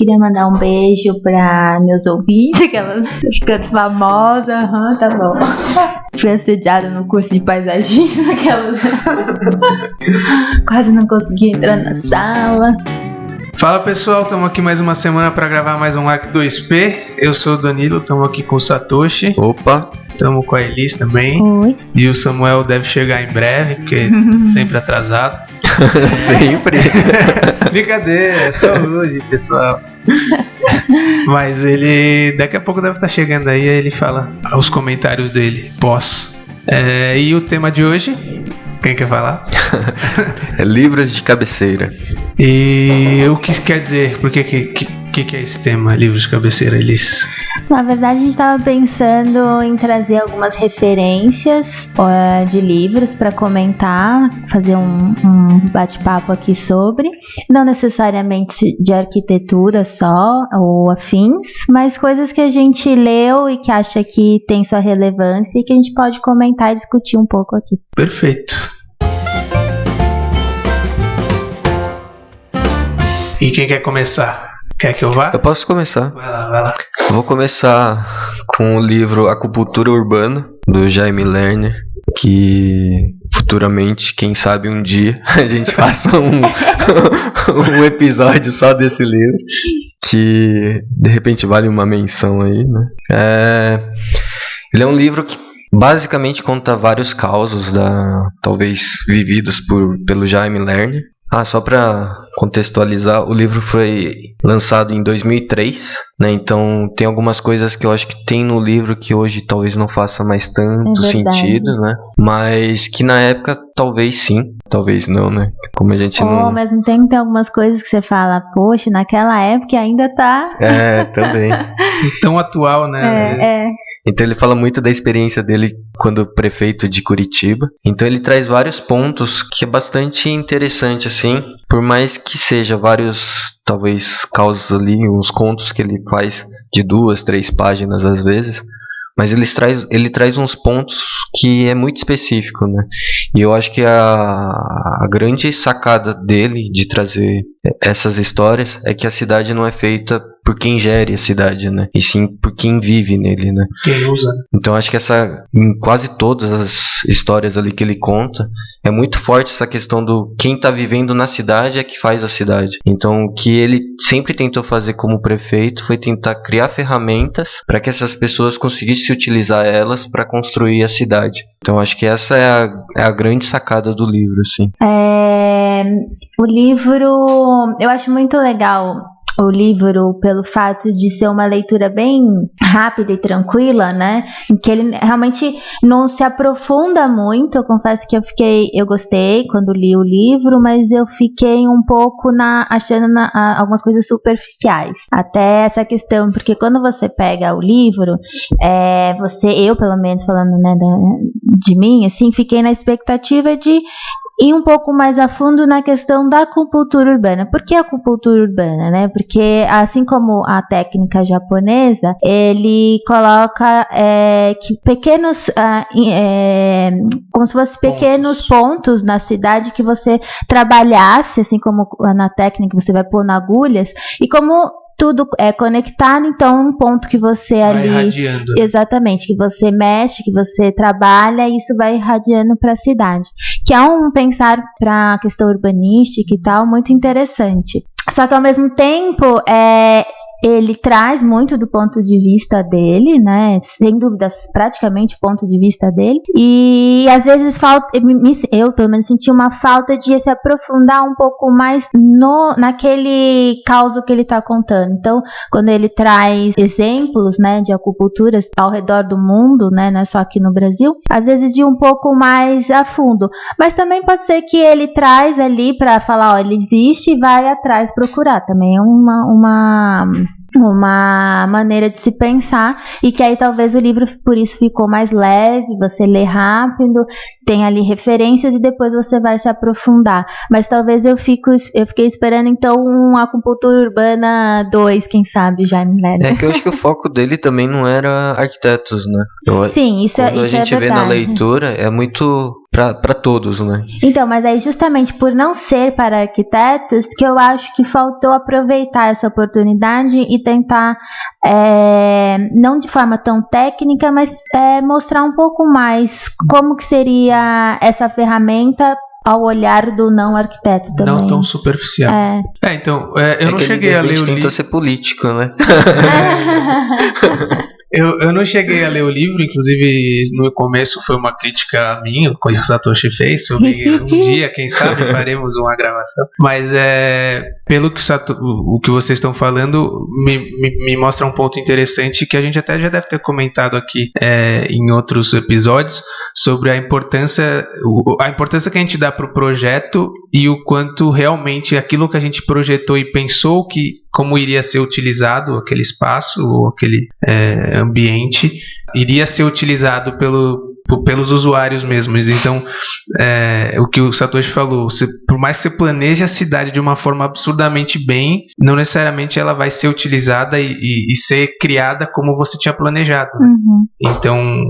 Queria mandar um beijo pra meus ouvintes, que ela ficando famosa. Tá bom. Fui assediada no curso de paisagismo, quase não consegui entrar na sala. Fala pessoal, estamos aqui mais uma semana para gravar mais um Arc 2P. Eu sou o Danilo, estamos aqui com o Satoshi. Opa! Estamos com a Elis também. Oi. E o Samuel deve chegar em breve, porque sempre atrasado. Sempre. Brincadeira, é só hoje, pessoal. Mas ele daqui a pouco deve estar chegando aí ele fala os comentários dele pós. E o tema de hoje, quem quer falar? É livros de cabeceira. E o que quer dizer? Por que é esse tema, livros de cabeceira, Elis? Na verdade, a gente estava pensando em trazer algumas referências de livros para comentar, fazer um bate-papo aqui sobre, não necessariamente de arquitetura só ou afins, mas coisas que a gente leu e que acha que tem sua relevância e que a gente pode comentar e discutir um pouco aqui. Perfeito. E quem quer começar? Quer que eu vá? Eu posso começar. Vai lá. Eu vou começar com o livro Acupuntura Urbana, do Jaime Lerner, que futuramente, quem sabe um dia, a gente faça um episódio só desse livro, que de repente vale uma menção aí, né? Ele é um livro que basicamente conta vários causos, talvez vividos pelo Jaime Lerner. Só para contextualizar, o livro foi lançado em 2003, né? Então tem algumas coisas que eu acho que tem no livro que hoje talvez não faça mais tanto sentido, né? Mas que na época talvez sim, talvez não, né? Como a gente não... Ao mesmo tempo tem algumas coisas que você fala, poxa, naquela época ainda tá... também. Tão atual, né? Então ele fala muito da experiência dele quando prefeito de Curitiba. Então ele traz vários pontos que é bastante interessante, assim. Por mais que seja vários, talvez, causos ali, uns contos que ele faz de 2, 3 páginas às vezes. Mas ele traz uns pontos que é muito específico, né? E eu acho que a grande sacada dele de trazer essas histórias é que a cidade não é feita por quem gere a cidade, né? E sim por quem vive nele, né? Quem usa. Então acho que em quase todas as histórias ali que ele conta, é muito forte essa questão do quem está vivendo na cidade é que faz a cidade. Então o que ele sempre tentou fazer como prefeito foi tentar criar ferramentas para que essas pessoas conseguissem utilizar elas para construir a cidade. Então acho que essa é a grande sacada do livro, assim. O livro, eu acho muito legal o livro pelo fato de ser uma leitura bem rápida e tranquila, né? Em que ele realmente não se aprofunda muito. Eu confesso que eu gostei quando li o livro, mas eu fiquei um pouco achando algumas coisas superficiais. Até essa questão, porque quando você pega o livro, eu pelo menos falando, né, de mim, assim, fiquei na expectativa de ir um pouco mais a fundo na questão da acupuntura urbana. Por que acupuntura urbana, né? Porque assim como a técnica japonesa, ele coloca que pequenos, como se fossem pequenos pontos na cidade que você trabalhasse, assim como na técnica você vai pôr agulhas, e como tudo é conectado, então um ponto que você vai irradiando. Exatamente, que você mexe, que você trabalha, isso vai irradiando para a cidade. Que é um pensar para a questão urbanística e tal, muito interessante. Só que ao mesmo tempo, ele traz muito do ponto de vista dele, né? Sem dúvidas, praticamente o ponto de vista dele. E às vezes eu pelo menos senti uma falta de se aprofundar um pouco mais naquele caso que ele está contando. Então, quando ele traz exemplos, né, de acupunturas ao redor do mundo, né, não é só aqui no Brasil, às vezes de um pouco mais a fundo. Mas também pode ser que ele traz ali para falar, ele existe e vai atrás procurar. Também é uma maneira de se pensar, e que aí talvez o livro por isso ficou mais leve, você lê rápido, tem ali referências e depois você vai se aprofundar. Mas talvez eu fiquei esperando então um Acupuntura Urbana 2, quem sabe, já, né? É que eu acho que o foco dele também não era arquitetos, né? Sim, isso quando é a gente vê verdade. na leitura, é muito para todos, né? Então, mas aí justamente por não ser para arquitetos que eu acho que faltou aproveitar essa oportunidade e tentar, não de forma tão técnica, mas mostrar um pouco mais como que seria essa ferramenta ao olhar do não arquiteto também. Não tão superficial. Então, eu não cheguei a ler o livro. Tentou ser político, né? Eu não cheguei a ler o livro, inclusive no começo foi uma crítica minha, que o Satoshi fez, sobre um dia, quem sabe, faremos uma gravação. Mas pelo que o que vocês estão falando, me mostra um ponto interessante que a gente até já deve ter comentado aqui em outros episódios, sobre a importância que a gente dá para o projeto e o quanto realmente aquilo que a gente projetou e pensou como iria ser utilizado aquele espaço ou aquele ambiente, iria ser utilizado pelos usuários mesmos. Então, o que o Satoshi falou, por mais que você planeje a cidade de uma forma absurdamente bem, não necessariamente ela vai ser utilizada e ser criada como você tinha planejado. Uhum. Então,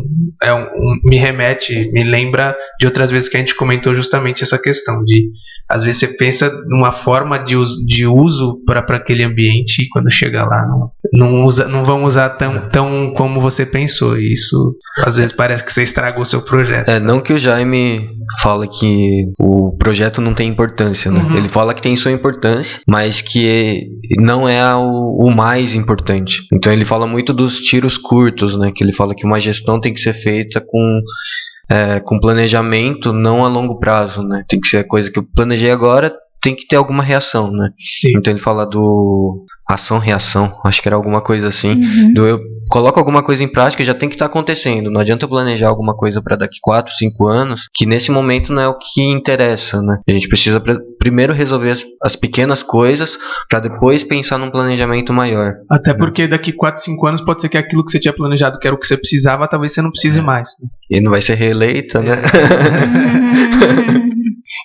me lembra de outras vezes que a gente comentou justamente essa questão de, às vezes você pensa numa forma de uso para aquele ambiente e quando chega lá não vão usar tão como você pensou, e isso às vezes parece que você estragou o seu projeto. Não que o Jaime fala que o projeto não tem importância, né? Uhum. Ele fala que tem sua importância, mas que não é o mais importante. Então ele fala muito dos tiros curtos, né? Que ele fala que uma gestão tem que ser feita com planejamento, não a longo prazo, né? Tem que ser a coisa que eu planejei agora, tem que ter alguma reação, né? Sim. Então ele fala do ação-reação, acho que era alguma coisa assim. Uhum. Eu coloco alguma coisa em prática e já tem que estar acontecendo. Não adianta eu planejar alguma coisa para daqui 4, 5 anos, que nesse momento não é o que interessa, né? A gente precisa primeiro resolver as pequenas coisas para depois pensar num planejamento maior. Até porque daqui 4, 5 anos pode ser que aquilo que você tinha planejado, que era o que você precisava, talvez você não precise mais. Né? E não vai ser reeleita, né?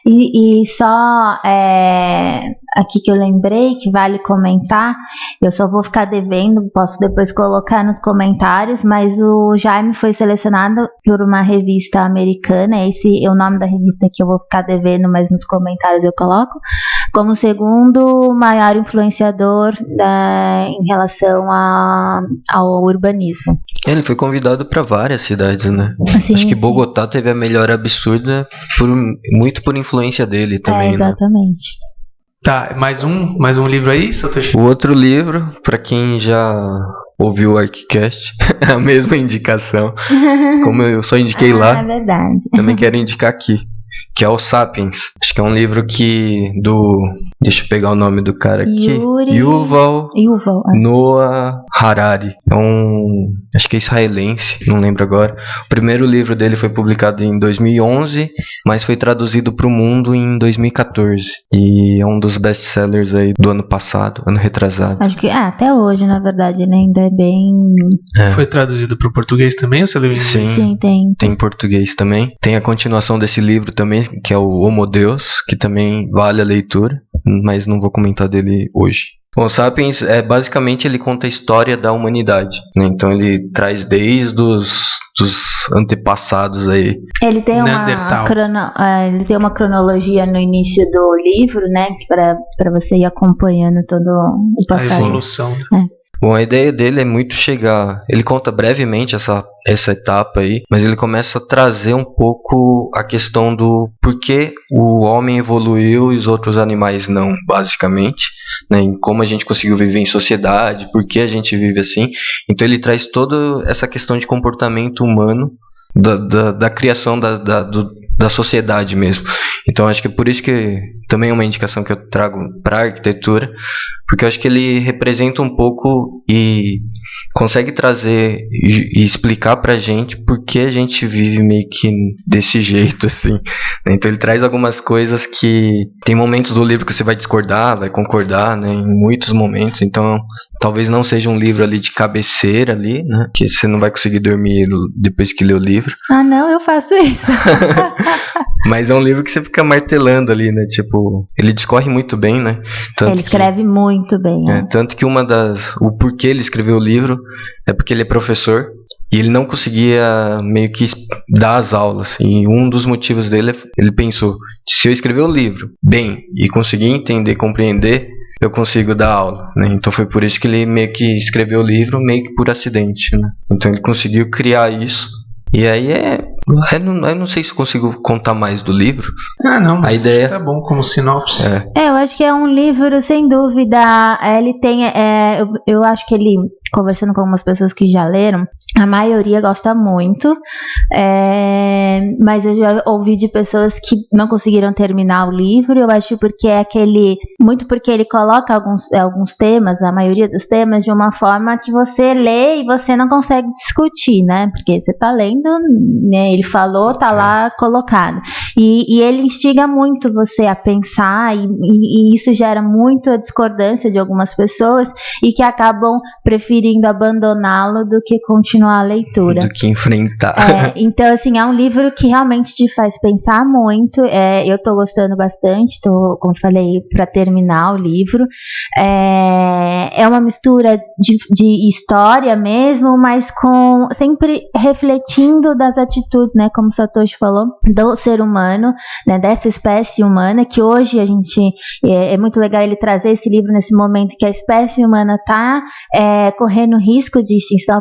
E só aqui que eu lembrei que vale comentar, eu só vou ficar devendo, posso depois colocar nos comentários, mas o Jaime foi selecionado por uma revista americana, esse é o nome da revista que eu vou ficar devendo, mas nos comentários eu coloco, como o segundo maior influenciador em relação ao urbanismo. Ele foi convidado para várias cidades, né? Sim, acho que sim. Bogotá teve a melhora absurda muito por influência dele também, né? Exatamente. Tá, mais um livro aí, Satoshi? O outro livro, para quem já ouviu o Arquicast, é a mesma indicação. Como eu só indiquei lá, É verdade. também quero indicar aqui, que é o Sapiens. Acho que é um livro deixa eu pegar o nome do cara aqui. Yuval Noah Harari. Acho que é israelense, não lembro agora. O primeiro livro dele foi publicado em 2011, mas foi traduzido para o mundo em 2014. E é um dos best-sellers aí do ano passado, ano retrasado. Acho que até hoje, na verdade, ele ainda é bem... Foi traduzido para o português também, ou você leu em inglês? Sim, tem. Tem em português também. Tem a continuação desse livro também, que é o Homo Deus, que também vale a leitura, mas não vou comentar dele hoje. Bom, Sapiens, basicamente ele conta a história da humanidade, né? Então ele traz desde os antepassados aí. Ele tem uma cronologia no início do livro, né? Para você ir acompanhando todo o A passado. evolução. Bom, a ideia dele é muito chegar... Ele conta brevemente essa etapa aí, mas ele começa a trazer um pouco a questão do porquê o homem evoluiu e os outros animais não, basicamente, né? Em como a gente conseguiu viver em sociedade, por que a gente vive assim. Então ele traz toda essa questão de comportamento humano, da criação da sociedade mesmo. Então acho que é por isso que também é uma indicação que eu trago para a arquitetura, porque eu acho que ele representa um pouco e consegue trazer e explicar pra gente por que a gente vive meio que desse jeito, assim. Então ele traz algumas coisas que tem momentos do livro que você vai discordar, vai concordar, né, em muitos momentos. Então talvez não seja um livro ali de cabeceira ali, né, que você não vai conseguir dormir depois que lê o livro. Ah, não, eu faço isso. Mas é um livro que você fica martelando ali, né? Tipo, ele discorre muito bem, né? Ele escreve muito bem. Tanto que o porquê ele escreveu o livro é porque ele é professor. E ele não conseguia meio que dar as aulas. E um dos motivos dele, ele pensou, se eu escrever um livro bem e conseguir entender, compreender, eu consigo dar aula, né? Então foi por isso que ele meio que escreveu o livro meio que por acidente, né? Então ele conseguiu criar isso. E aí eu não sei se eu consigo contar mais do livro. Não, mas a ideia tá bom como sinopse. Eu acho que é um livro, sem dúvida. Ele tem, eu acho que ele, conversando com algumas pessoas que já leram, a maioria gosta muito, mas eu já ouvi de pessoas que não conseguiram terminar o livro. Eu acho porque muito porque ele coloca alguns temas, a maioria dos temas, de uma forma que você lê e você não consegue discutir, né? Porque você tá lendo, né? Ele falou, tá lá colocado. E ele instiga muito você a pensar, e isso gera muita discordância de algumas pessoas e que acabam preferindo abandoná-lo do que continuar a leitura. Do que enfrentar. Então, assim, é um livro que realmente te faz pensar muito. Eu tô gostando bastante, como falei, para terminar o livro. É uma mistura de história mesmo, mas sempre refletindo das atitudes, né, como o Satoshi falou, do ser humano, né, dessa espécie humana, que hoje a gente, é muito legal ele trazer esse livro nesse momento que a espécie humana está correndo risco de extinção,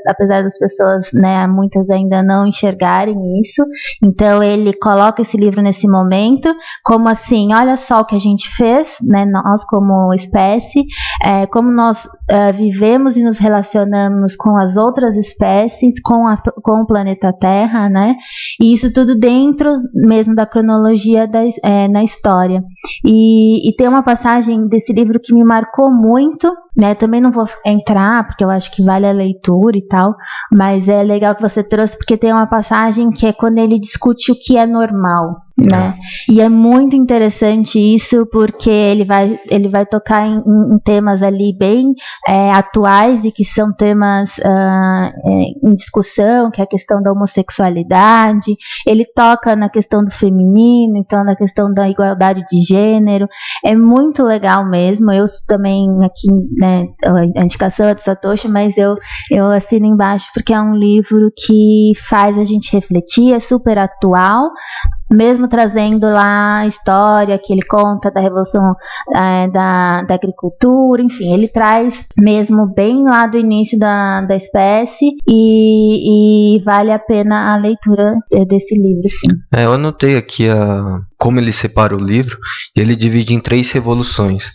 apesar das pessoas, né, muitas ainda não enxergarem isso. Então ele coloca esse livro nesse momento, como assim, olha só o que a gente fez, né, nós como espécie, como nós vivemos e nos relacionamos com as outras espécies, com o planeta Terra, né, e isso tudo dentro mesmo da cronologia na história. E tem uma passagem desse livro que me marcou muito, né, também não vou entrar, porque eu acho que vale a leitura e tal, mas é legal que você trouxe, porque tem uma passagem que é quando ele discute o que é normal, né? E é muito interessante isso, porque ele vai tocar em temas ali bem atuais e que são temas em discussão, que é a questão da homossexualidade. Ele toca na questão do feminino, então na questão da igualdade de gênero. É muito legal mesmo. Eu também aqui, né, a indicação é do Satoshi, mas eu assino embaixo porque é um livro que faz a gente refletir, é super atual, mesmo trazendo lá a história que ele conta da revolução da agricultura, enfim, ele traz mesmo bem lá do início da espécie, e vale a pena a leitura desse livro, sim. Eu anotei aqui como ele separa o livro, e ele divide em 3 revoluções: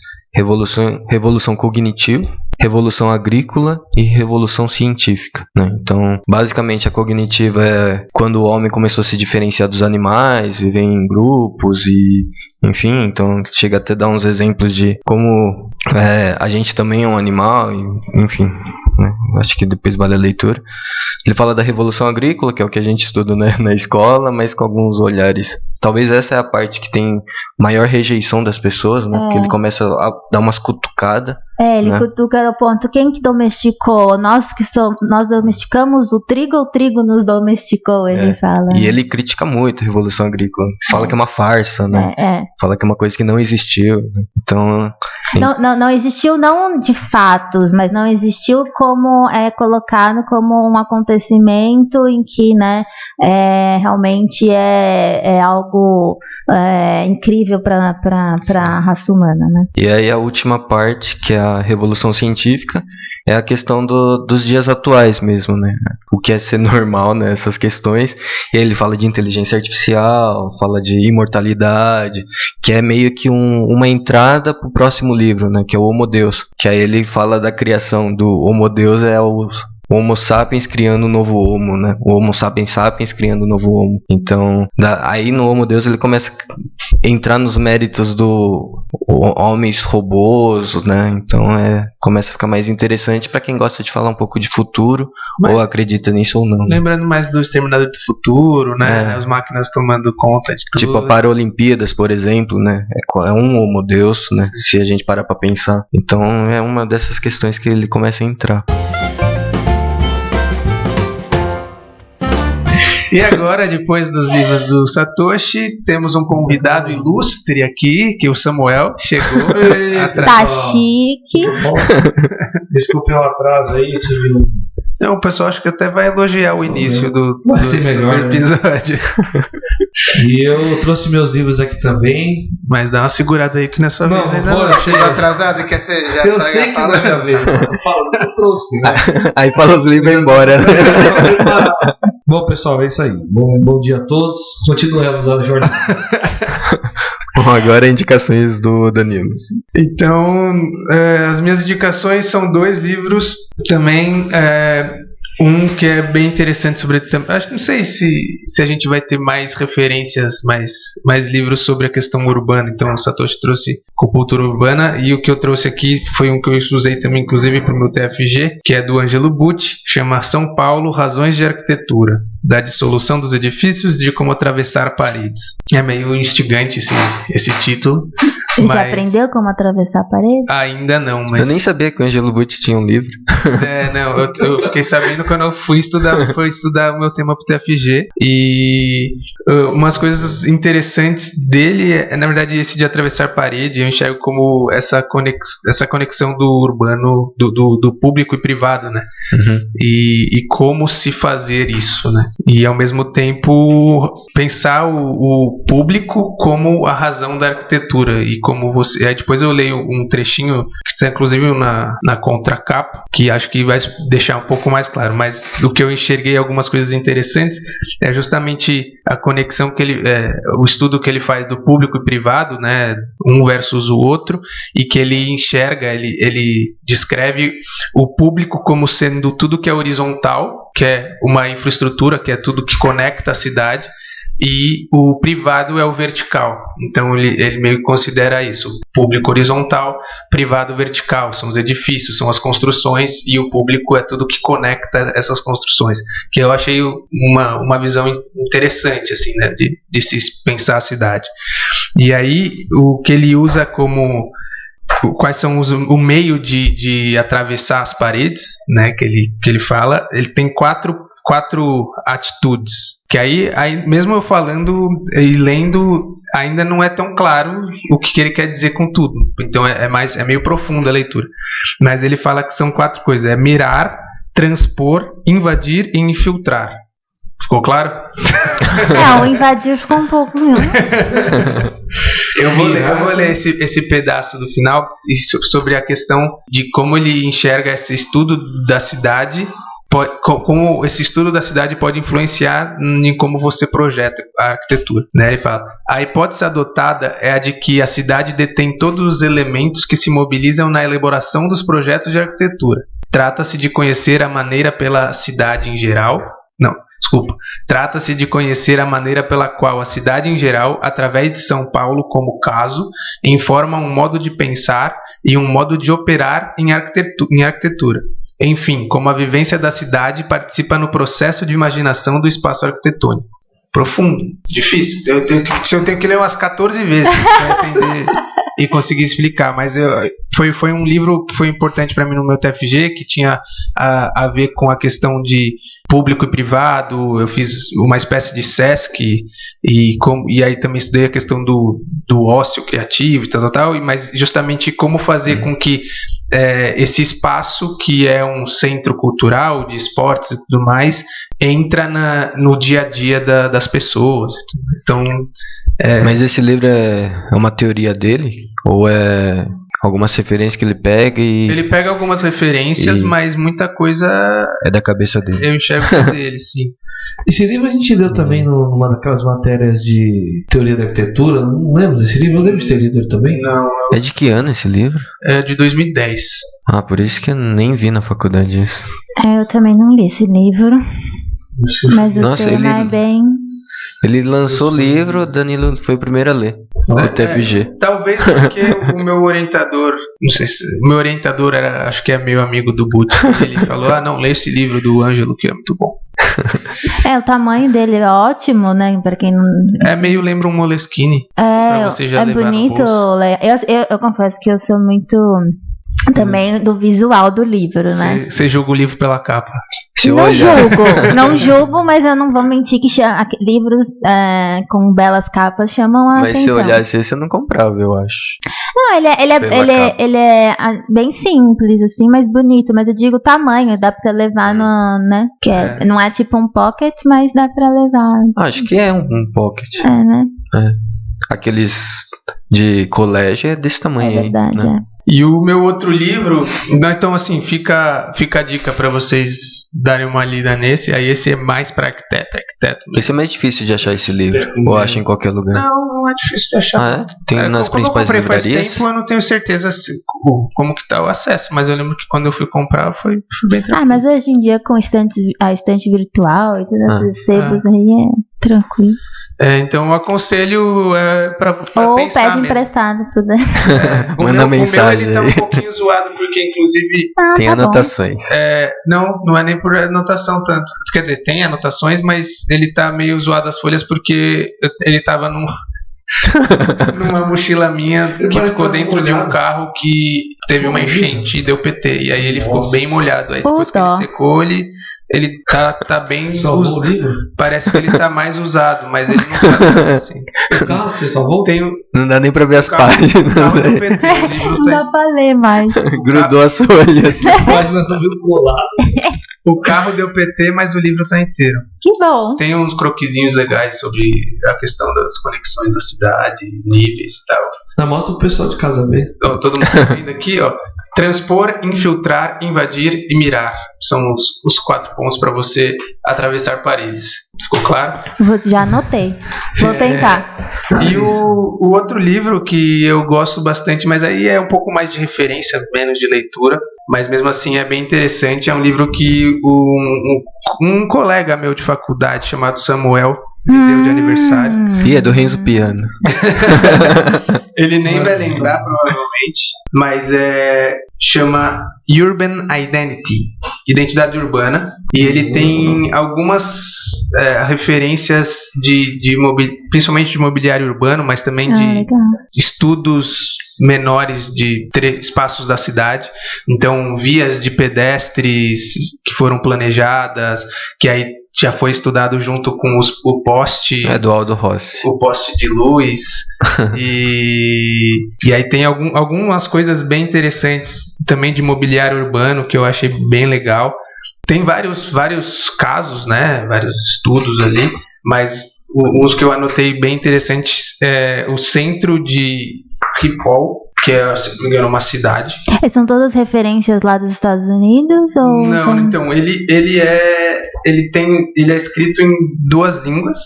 revolução cognitiva, revolução agrícola e revolução científica, né? Então, basicamente, a cognitiva é quando o homem começou a se diferenciar dos animais, viver em grupos e, enfim, então chega até a dar uns exemplos de como a gente também é um animal, enfim, né? Acho que depois vale a leitura. Ele fala da revolução agrícola, que é o que a gente estuda, né, na escola, mas com alguns olhares. Talvez essa é a parte que tem maior rejeição das pessoas, né? Porque ele começa a dar umas cutucadas. Ele cutuca o ponto, quem que domesticou? Nós domesticamos o trigo ou o trigo nos domesticou, ele fala. E ele critica muito a Revolução Agrícola. Fala que é uma farsa, né? Fala que é uma coisa que não existiu. Então... Não existiu não de fatos, mas não existiu como colocado como um acontecimento em que, né, realmente é algo incrível para a raça humana, né? E aí a última parte, que é a Revolução Científica, é a questão dos dias atuais mesmo, né? O que é ser normal, né? Essas questões. E aí ele fala de inteligência artificial, fala de imortalidade, que é meio que uma entrada para o próximo livro, né? Que é o Homo Deus. Que aí ele fala da criação do Homo Deus, o Homo sapiens criando um novo Homo, né? O Homo sapiens sapiens criando um novo Homo. Então, aí no Homo Deus ele começa a entrar nos méritos do homens robôs, né? Então começa a ficar mais interessante para quem gosta de falar um pouco de futuro, ou acredita nisso ou não. Lembrando mais do Exterminador do Futuro, né? As máquinas tomando conta de tudo. Tipo a Paralimpíadas, por exemplo, né? É um Homo Deus, né? Se a gente parar para pensar. Então é uma dessas questões que ele começa a entrar. E agora, depois dos livros do Satoshi, temos um convidado ilustre aqui, que o Samuel chegou. Tá chique. Desculpe o atraso aí, tive Não, o pessoal acho que até vai elogiar o início do episódio. E eu trouxe meus livros aqui também. Mas dá uma segurada aí que não é sua vez ainda. Não, chega atrasado e quer ser. Já eu sei que não é minha vez. Eu trouxe, né? Aí fala os livros e vai embora. Bom, pessoal, é isso aí. Bom dia a todos. Continuemos a jornada. Bom, agora indicações do Danilo. Então, as minhas indicações são 2 livros também. Um que é bem interessante sobre. Acho que não sei se a gente vai ter mais referências, mais livros sobre a questão urbana. Então o Satoshi trouxe Cultura Urbana, e o que eu trouxe aqui foi um que eu usei também, inclusive, para o meu TFG, que é do Ângelo Butti, chama São Paulo, Razões de Arquitetura, da dissolução dos edifícios, de como atravessar paredes. É meio instigante esse título. Você já aprendeu como atravessar a parede? Ainda não, mas... Eu nem sabia que o Ângelo Butti tinha um livro. Não, eu fiquei sabendo quando eu fui estudar o meu tema pro TFG. E umas coisas interessantes dele na verdade, esse de atravessar parede, eu enxergo como essa conexão do urbano, do público e privado, né? Uhum. E como se fazer isso, né? E ao mesmo tempo pensar o público como a razão da arquitetura, e como você... Aí depois eu leio um trechinho que está inclusive na contracapa, que acho que vai deixar um pouco mais claro, mas do que eu enxerguei algumas coisas interessantes é justamente a conexão que o estudo que ele faz do público e privado, né, um versus o outro, e que ele enxerga, ele descreve o público como sendo tudo que é horizontal, que é uma infraestrutura, que é tudo que conecta a cidade, e o privado é o vertical. Então ele meio que considera isso: público horizontal, privado vertical, são os edifícios, são as construções, e o público é tudo que conecta essas construções, que eu achei uma visão interessante, assim, né, de se pensar a cidade. E aí o que ele usa como quais são o meio de atravessar as paredes, né, que ele fala, ele tem quatro atitudes, que aí mesmo eu falando e lendo, ainda não é tão claro o que ele quer dizer com tudo. Então é meio profunda a leitura. Mas ele fala que são 4 coisas: é mirar, transpor, invadir e infiltrar. Ficou claro? O invadir ficou um pouco mesmo. Eu vou ler esse pedaço do final sobre a questão de como ele enxerga esse estudo da cidade, como esse estudo da cidade pode influenciar em como você projeta a arquitetura, né? Ele fala: a hipótese adotada é a de que a cidade detém todos os elementos que se mobilizam na elaboração dos projetos de arquitetura. Trata-se de conhecer a maneira pela cidade em geral. Trata-se de conhecer a maneira pela qual a cidade em geral, através de São Paulo como caso, informa um modo de pensar e um modo de operar em arquitetura. Enfim, como a vivência da cidade participa no processo de imaginação do espaço arquitetônico. Profundo, difícil. Eu tenho que ler umas 14 vezes para entender e conseguir explicar, mas foi um livro que foi importante para mim no meu TFG, que tinha a ver com a questão de público e privado. Eu fiz uma espécie de SESC e aí também estudei a questão do ócio criativo e tal, mas justamente como fazer com que esse espaço, que é um centro cultural de esportes e tudo mais, entra no dia a dia das pessoas. Então, mas esse livro é uma teoria dele? Ou é algumas referências que ele pega e... Ele pega algumas referências, mas muita coisa... é da cabeça dele. Eu enxergo que é dele, sim. Esse livro a gente leu também numa daquelas matérias de teoria da arquitetura. Não lembro desse livro? Eu lembro de ter lido ele também. Não. É de que ano esse livro? É de 2010. Ah, por isso que eu nem vi na faculdade isso. Eu também não li esse livro. Mas o tema é bem... Ele lançou o livro, Danilo foi o primeiro a ler. Do TFG. Talvez porque o meu orientador, não sei se o meu orientador acho que é meu amigo do Butti. Ele falou: não, lê esse livro do Ângelo que é muito bom. O tamanho dele é ótimo, né? Para quem não... meio lembra um Moleskine. Pra você já levar bonito. Eu confesso que eu sou muito também do visual do livro, né? Você julga o livro pela capa. Não julgo, mas eu não vou mentir que livros com belas capas chamam a atenção. Mas se eu olhasse esse, eu não comprava, eu acho. Não, ele é bem simples, assim, mas bonito. Mas eu digo o tamanho, dá pra você levar no, né? Não é tipo um pocket, mas dá pra levar. Acho que é um pocket. É, né? Aqueles de colégio é desse tamanho É verdade, aí, né? E o meu outro livro, então assim, fica a dica para vocês darem uma lida nesse. Aí esse é mais para arquiteto. Esse é mais difícil de achar esse livro, ou acha em qualquer lugar? Não é difícil de achar. Tem nas principais quando eu comprei livrarias? faz tempo, eu não tenho certeza como que tá o acesso, mas eu lembro que quando eu fui comprar foi bem tranquilo. Mas hoje em dia com a estante virtual e todos esses sebos aí é tranquilo. Então eu aconselho para Ou pensar pede mesmo. emprestado pro Dan. Manda mensagem O meu ele tá aí. um pouquinho zoado porque inclusive Tem tá bom. anotações. não é nem por anotação tanto. Quer dizer, tem anotações, mas ele tá meio zoado as folhas porque ele tava numa mochila minha que ficou dentro de um carro que teve uma enchente e deu PT. E aí ele ficou bem molhado. Aí depois que ele secou, ele tá bem Salvou o livro? Parece que ele tá mais usado, mas ele não tá tanto assim. O carro você salvou? Não dá nem pra ver as carro páginas. deu PT, o livro Não dá pra ler mais. Grudou as folhas. As páginas estão vindo colado. O carro deu PT, mas o livro tá inteiro. Que bom. Tem uns croquisinhos legais sobre a questão das conexões da cidade, níveis e tal. Mostra pro pessoal de casa ver. Ó, todo mundo tá vendo aqui, ó. Transpor, infiltrar, invadir e mirar. São os 4 pontos para você atravessar paredes. Ficou claro? Já anotei. Vou tentar. E o outro livro que eu gosto bastante, mas aí é um pouco mais de referência, menos de leitura, mas mesmo assim é bem interessante. É um livro que um colega meu de faculdade chamado Samuel me deu de aniversário. E é do Renzo Piano. Ele nem vai lembrar, provavelmente, mas chama Urban Identity, Identidade Urbana, e ele tem algumas referências principalmente de mobiliário urbano, mas também de Legal. estudos menores de espaços da cidade. Então, vias de pedestres que foram planejadas, que aí já foi estudado junto com o poste. É do Aldo Rossi. O poste de luz. e aí tem algumas coisas bem interessantes também de mobiliário urbano que eu achei bem legal. Tem vários casos, né? Vários estudos ali, mas uns que eu anotei bem interessantes é o centro de Ripoll, que é, se não me engano, uma cidade. São todas referências lá dos Estados Unidos? Ou Não, então, ele é escrito em 2 línguas.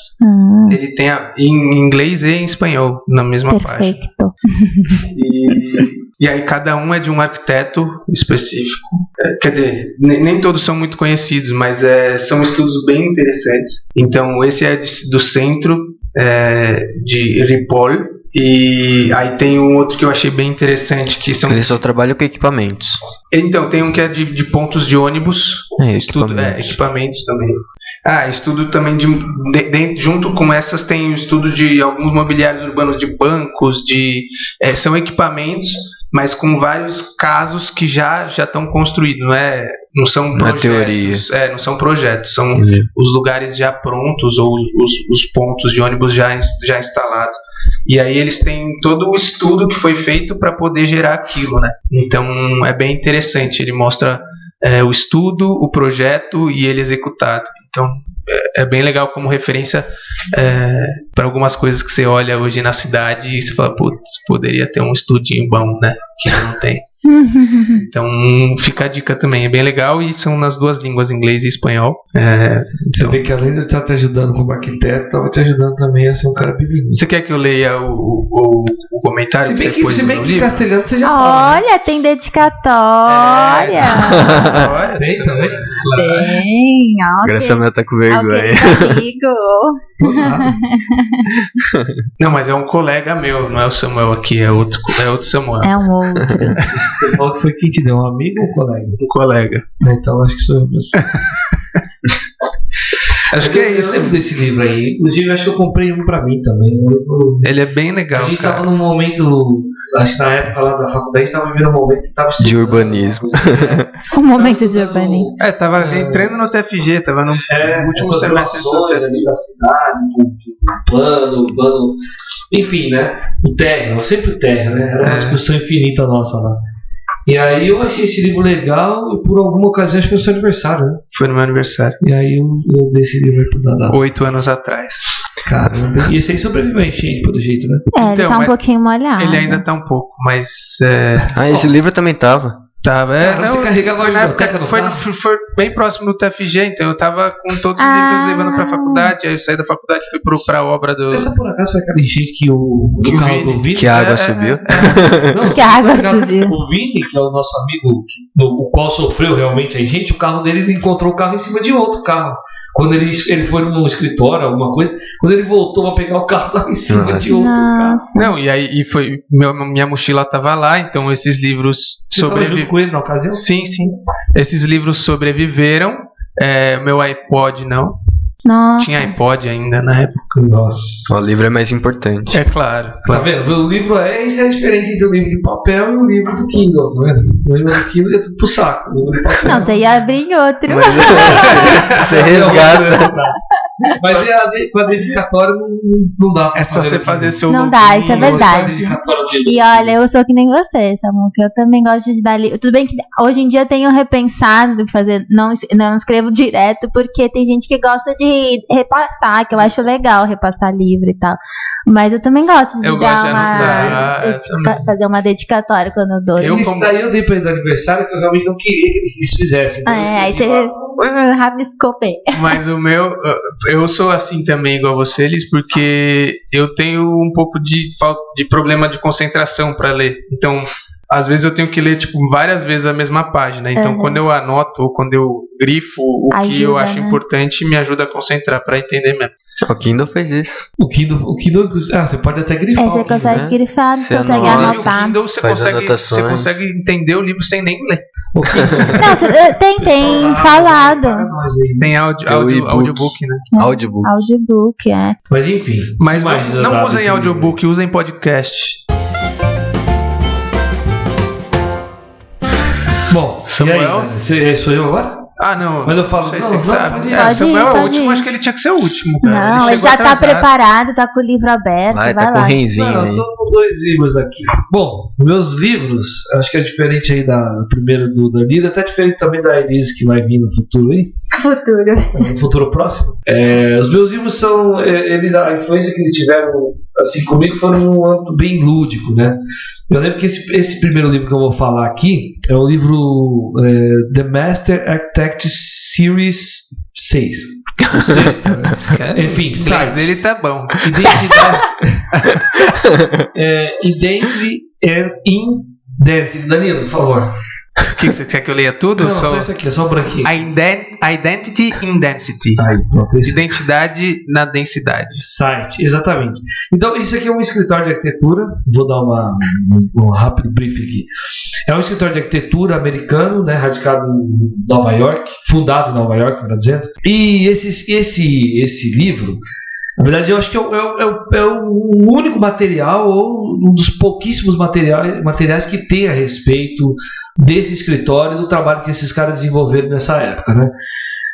Ele tem em inglês e em espanhol na mesma página. Perfeito. E aí cada um é de um arquiteto específico. Quer dizer, nem todos são muito conhecidos, mas são estudos bem interessantes. Então esse é do centro de Ripoll. E aí tem um outro que eu achei bem interessante, que são... Ele só trabalha com equipamentos. Então, tem um que é de pontos de ônibus. Equipamentos também. Estudo também junto com essas tem o estudo de alguns mobiliários urbanos, de bancos, são equipamentos, mas com vários casos que já estão construídos, não são projetos. Teoria. Não são projetos, são os lugares já prontos ou os pontos de ônibus já instalados. E aí eles têm todo o estudo que foi feito para poder gerar aquilo, né? Então é bem interessante, ele mostra o estudo, o projeto e ele executado. Então é bem legal como referência para algumas coisas que você olha hoje na cidade e você fala, putz, poderia ter um estudinho bom, né? Que não tem. Então fica a dica também, é bem legal e são nas 2 línguas, inglês e espanhol. Você vê que além de estar te ajudando como arquiteto, estava te ajudando também a ser um cara bilíngue. Você quer que eu leia o comentário que você pôs no livro? Se bem que castelhano você já fala. Olha, tem dedicatória. Olha, Tem também? Tem, ó. Graçamel tá com vergonha. Amigo. Não, mas é um colega meu, não é o Samuel aqui, é outro Samuel. É um outro. Você falou que foi quem te deu, um amigo ou um colega? Um colega. Então acho que sou eu mesmo. Acho que é isso. Eu lembro desse livro aí. Inclusive, acho que eu comprei um pra mim também. Ele é bem legal. A gente cara. tava num momento, acho que na época lá da faculdade, a gente tava vivendo um momento que tava De urbanismo. Um momento de urbanismo. Tava entrando no TFG, tava no último semestre ali da cidade, do plano Enfim, né? O térreo, sempre o térreo, né? Era uma discussão infinita nossa lá. E aí eu achei esse livro legal e por alguma ocasião acho que foi o seu aniversário, né? Foi no meu aniversário. E aí eu dei esse livro aí pro Danado. 8 anos atrás. Caramba. E esse aí sobreviveu enchente, pelo jeito, né? Ele Então, tá um mas pouquinho molhado. Ele ainda tá um pouco, mas. Esse livro também tava. Tava. Você carregava a na biblioteca época, no foi, carro? foi bem próximo do TFG, então eu tava com todos os livros levando pra faculdade. Aí eu saí da faculdade e fui pra obra do. Essa por acaso foi aquela enchente que do carro do Vini? Que a água subiu. Não, Que a água tá ligado? subiu. O Vini, que é o nosso amigo, o qual sofreu realmente a enchente, o carro dele ele encontrou o carro em cima de outro carro. Quando ele foi num escritório, alguma coisa, quando ele voltou a pegar o carro, tava em cima de outro carro. Não, e aí minha mochila tava lá, então esses livros Você tava junto com ele na ocasião? Sim. Esses livros sobreviveram. Meu iPod não. Nossa. Tinha iPod ainda na época. Nossa. O livro é mais importante. É claro. Tá vendo? O livro essa é a diferença entre o livro de papel e o livro do Kindle, tá vendo? O livro do Kindle é tudo pro saco. O livro de papel. Não, você ia abrir em outro. Você resgata. Mas com a dedicatória não dá pra É só você fazer seu Não login, dá, isso é você verdade. fazer- E olha, eu sou que nem você, Samuca. Eu também gosto de dar livro. Tudo bem que hoje em dia eu tenho repensado fazer, não escrevo direto, porque tem gente que gosta de repassar, que eu acho legal repassar livro e tal. Mas eu também gosto de Eu dar gosto de anotar, fazer uma dedicatória quando eu dou. Esse daí eu dei pra ele do aniversário que eu realmente não queria que eles fizessem. Então Aí você rabiscou bem. Mas o meu, eu sou assim também igual você, Liz, porque eu tenho um pouco de problema de concentração para ler. Então, às vezes eu tenho que ler várias vezes a mesma página. Então, quando eu anoto ou quando eu grifo o que eu acho importante, me ajuda a concentrar para entender mesmo. O Kindle fez isso. O Kindle, você pode até grifar. Você consegue grifar, Você consegue anota. anotar. O Kindle você consegue entender o livro sem nem ler. Não, tem falado. Tem audiobook, né? Audiobook, é. Mas enfim. Mas não usem audiobook, usem podcast. Bom, Samuel? E aí, sou eu agora? Ah, não. Mas eu falo, sei não, se você sabe. pode Samuel é ir, o último, acho que ele tinha que ser o último, cara. Não, ele chegou já tá atrasado. preparado, tá com o livro aberto. Vai, vai tá com lá. o renzinho Não, eu aí. tô com 2 livros aqui. Bom, meus livros, acho que é diferente aí do primeiro do Danilo, até diferente também da Elise que vai vir no futuro aí. No futuro próximo. Os meus livros são. A influência que eles tiveram assim comigo foi num âmbito bem lúdico, né? Eu lembro que esse primeiro livro que eu vou falar aqui é o livro The Master Architect Series 6. O sexto, né? Enfim, O inglês site. dele tá bom. Identity and Indensity. Danilo, por favor. O que você quer que eu leia tudo? Não, só isso aqui, é só o branquinho. Identity in Density. Aí, pronto, esse Identidade na densidade. site, exatamente. Então, isso aqui é um escritório de arquitetura. Vou dar um rápido briefing aqui. É um escritório de arquitetura americano, né, radicado em Nova York, fundado em Nova York, melhor dizendo. E esse livro, na verdade, eu acho que é o único material, ou um dos pouquíssimos materiais que tem a respeito desse escritório e do trabalho que esses caras desenvolveram nessa época, né?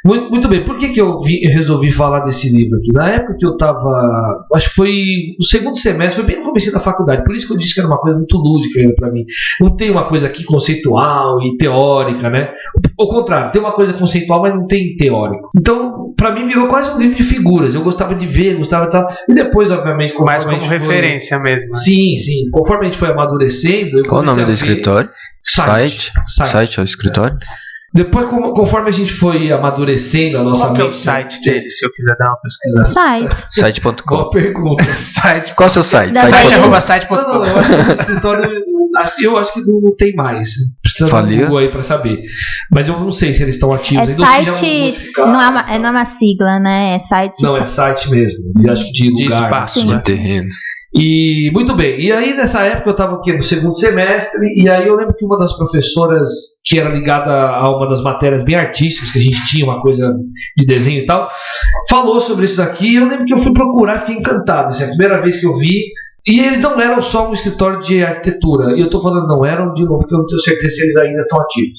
Muito bem, por que eu resolvi falar desse livro aqui? Na época que eu estava, acho que foi no segundo semestre, foi bem no começo da faculdade, por isso que eu disse que era uma coisa muito lúdica ainda para mim. Não tem uma coisa aqui conceitual e teórica, né? Ao contrário, tem uma coisa conceitual, mas não tem teórico. Então, para mim virou quase um livro de figuras. Eu gostava de ver, gostava de tal. E depois, obviamente, Mais como referência mesmo. Né? Sim. Conforme a gente foi amadurecendo... Qual o nome do escritório? Site Site é o escritório? Depois, conforme a gente foi amadurecendo a nossa Qual que é o mente... site dele, se eu quiser dar uma pesquisada? Site. Site.com. Boa pergunta. Site. Qual é o seu site? Da Site Bahia. arroba site.com. Não, eu acho que esse escritório... Eu acho que não tem mais. Precisa do Faliu? Google aí pra saber. Mas eu não sei se eles estão ativos É ainda ou se já site, modificaram. não é uma sigla, né? É site. Não, é site mesmo. E acho que de lugar. espaço, Sim. né? De terreno. E muito bem. E aí nessa época eu estava no segundo semestre, e aí eu lembro que uma das professoras que era ligada a uma das matérias bem artísticas que a gente tinha, uma coisa de desenho e tal, falou sobre isso daqui. E eu lembro que eu fui procurar, fiquei encantado. Essa é a primeira vez que eu vi. E eles não eram só um escritório de arquitetura. E eu estou falando não eram, de novo, porque eu não tenho certeza se eles ainda estão ativos.